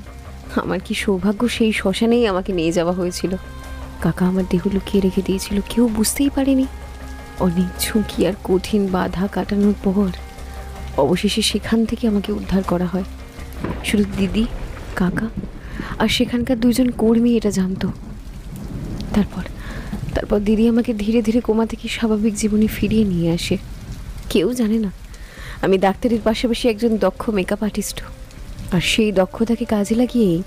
আমার কি সৌভাগ্য, সেই শ্মশানেই আমাকে নিয়ে যাওয়া হয়েছিল। কাকা আমার দেহ লুকিয়ে রেখে দিয়েছিল, কেউ বুঝতেই পারেনি। অনেক ঝুঁকি আর কঠিন বাধা কাটানোর পর অবশেষে সেখান থেকে আমাকে উদ্ধার করা হয়। শুধু দিদি, কাকা আর সেখানকার 2জন কর্মী এটা জানতো। তারপর দিদি আমাকে ধীরে ধীরে কোমা থেকে স্বাভাবিক জীবনে ফিরিয়ে নিয়ে আসে। কেউ জানে না আমি ডাক্তারের পাশাপাশি একজন দক্ষ মেকআপ আর্টিস্টও। আর সেই দক্ষতাকে কাজে লাগিয়েই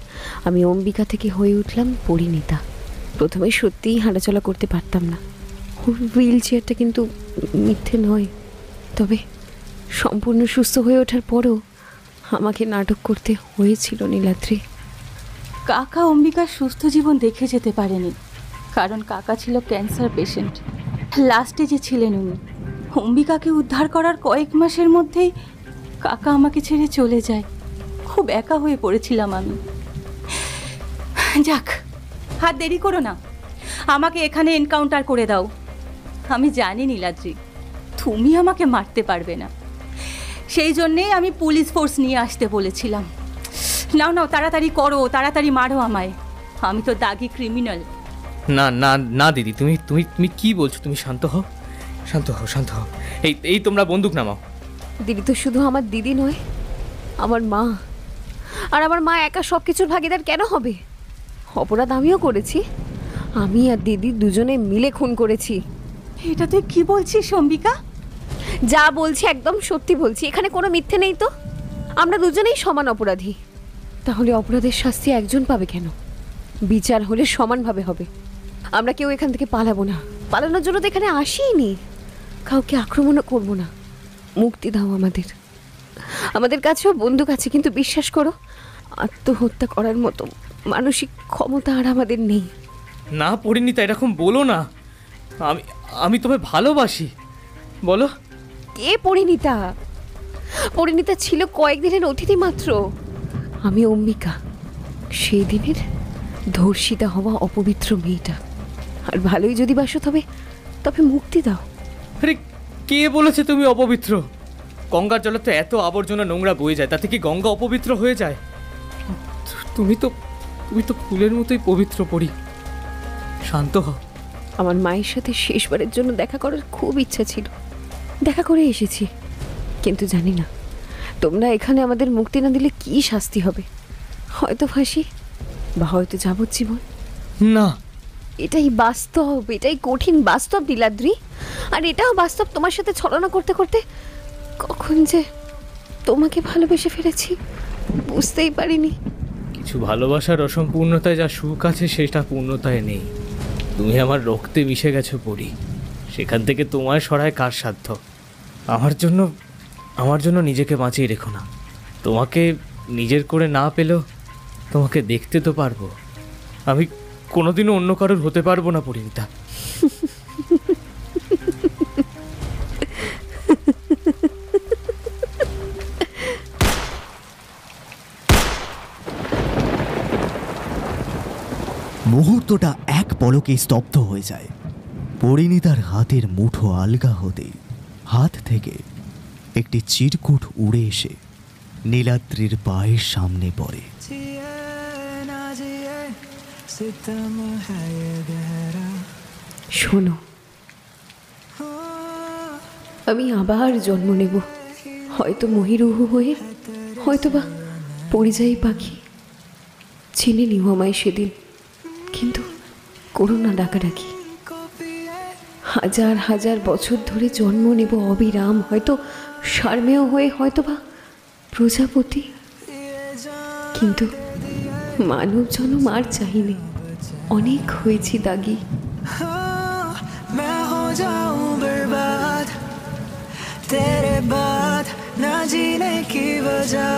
আমি অম্বিকা থেকে হয়ে উঠলাম পরিণীতা। প্রথমে সত্যিই হাঁটাচলা করতে পারতাম না, হুইল চেয়ারটা কিন্তু মিথ্যে নয়। তবে সম্পূর্ণ সুস্থ হয়ে ওঠার পরও আমাকে নাটক করতে হয়েছিল নীলাদ্রি। কাকা অম্বিকার সুস্থ জীবন দেখে যেতে পারেনি, কারণ কাকা ছিল ক্যান্সার পেশেন্ট। লাস্টে যে ছিলেন উনি। অম্বিকাকে উদ্ধার করার কয়েক মাসের মধ্যেই কাকা আমাকে ছেড়ে চলে যায়। খুব একা হয়ে পড়েছিলাম আমি। যাক, আর দেরি করো না, আমাকে এখানে এনকাউন্টার করে দাও। আমি জানি নীলাদ্রি, তুমি আমাকে মারতে পারবে না, সেই জন্যেই আমি পুলিশ ফোর্স নিয়ে আসতে বলেছিলাম। নাও নাও, তাড়াতাড়ি করো, তাড়াতাড়ি মারো আমায়, আমি তো দাগি ক্রিমিনাল। না না না দিদি, তুমি তুমি তুমি কি বলছো? তুমি শান্ত হও, শান্ত হও, শান্ত হও। এই তোমরা বন্দুক নামাও। দিদি তো শুধু আমার দিদি নয়, আমার মা। আর আমার মা একা সব কিছুর ভাগিদার কেন হবে? অপরাধ আমিও করেছি, আমি আর দিদি 2জনে মিলে খুন করেছি। এটা তুই কি বলছিস অম্বিকা? যা বলছি একদম সত্যি বলছি, এখানে কোনো মিথ্যে নেই তো। আমরা 2জনেই সমান অপরাধী। তাহলে অপরাধের শাস্তি একজন পাবে কেন? বিচার হলে সমানভাবে হবে। আমরা কেউ এখান থেকে পালাবো না, পালানোর জন্য তো এখানে আসিনি। কাউকে আক্রমণও করবো না। মুক্তি দাও আমাদের। আমাদের কাছেও বন্দুক আছে, কিন্তু বিশ্বাস করো আত্মহত্যা করার মতো মানসিক ক্ষমতা আর আমাদের নেই। না পরিণীতা, এরকম বলো না। আমি তোমায় ভালোবাসি। বলো কে পরিণীতা? পরিণীতা ছিল কয়েকদিনের অতিথি মাত্র। আমি অম্বিকা, সেই দিনের ধর্ষিতা হওয়া অপবিত্র মেয়েটা। আর ভালোই যদি বাসো তবে মুক্তি দাও। আরে কে বলেছে তুমি অপবিত্র? গঙ্গার জলে তো এত আবর্জনা নোংরা বয়ে যায়, তাতে কি গঙ্গা অপবিত্র হয়ে যায়? তুমি তো ফুলের মতোই পবিত্র পরি। শান্ত হও। আমার মায়ের সাথে শেষবারের জন্য দেখা করার খুব ইচ্ছা ছিল, দেখা করে এসেছি। কিন্তু জানি না তোমরা এখানে আমাদের মুক্তি না দিলে কি শাস্তি হবে? হয়তো ফাঁসি বা হয়তো যাবজ্জীবন। না, এটাই বাস্তব, এটাই কঠিন বাস্তব নীলাদ্রি। আর এটাও বাস্তব, তোমার সাথে ছলনা করতে করতে কখন যে তোমাকে ভালোবেসে ফেলেছি বুঝতেই পারিনি। কিছু ভালোবাসার অসম্পূর্ণতায় যা সুখ আছে সেটা পূর্ণতায় নেই। তুমি আমার রক্তে মিশে গেছো পড়ি, সেখান থেকে তোমার সরায় কার সাধ্য? আমার জন্য নিজেকে বাঁচিয়ে রেখো না। তোমাকে নিজের করে না পেলেও তোমাকে দেখতে তো পারবো। আমি কোনোদিনও অন্য কারোর হতে পারবো না পরিণীতা। মুহূর্তটা এক পলকে স্তব্ধ হয়ে যায়। পরিণীতার হাতের মুঠো আলগা হতেই হাত থেকে একটি চিরকুট উড়ে এসে নীলাদ্রির পায়ের সামনে পড়ে। শোনো, আমি আবার জন্ম নেব, হয়তো মহিরুহু হয়ে, হয়তো বা পরিযায়ী পাখি। চিনে নিও আমায় সেদিন, কিন্তু করো না ডাকাডাকি। হাজার হাজার বছর ধরে জন্ম নেব অবিরাম, হয়তো সারমেয় হয়ে, হয়তো বা প্রজাপতি। কিন্তু মানব জন্ম আর চাইনি, অনেক হয়েছি দাগি। तेरे बाद ना जीने की वजह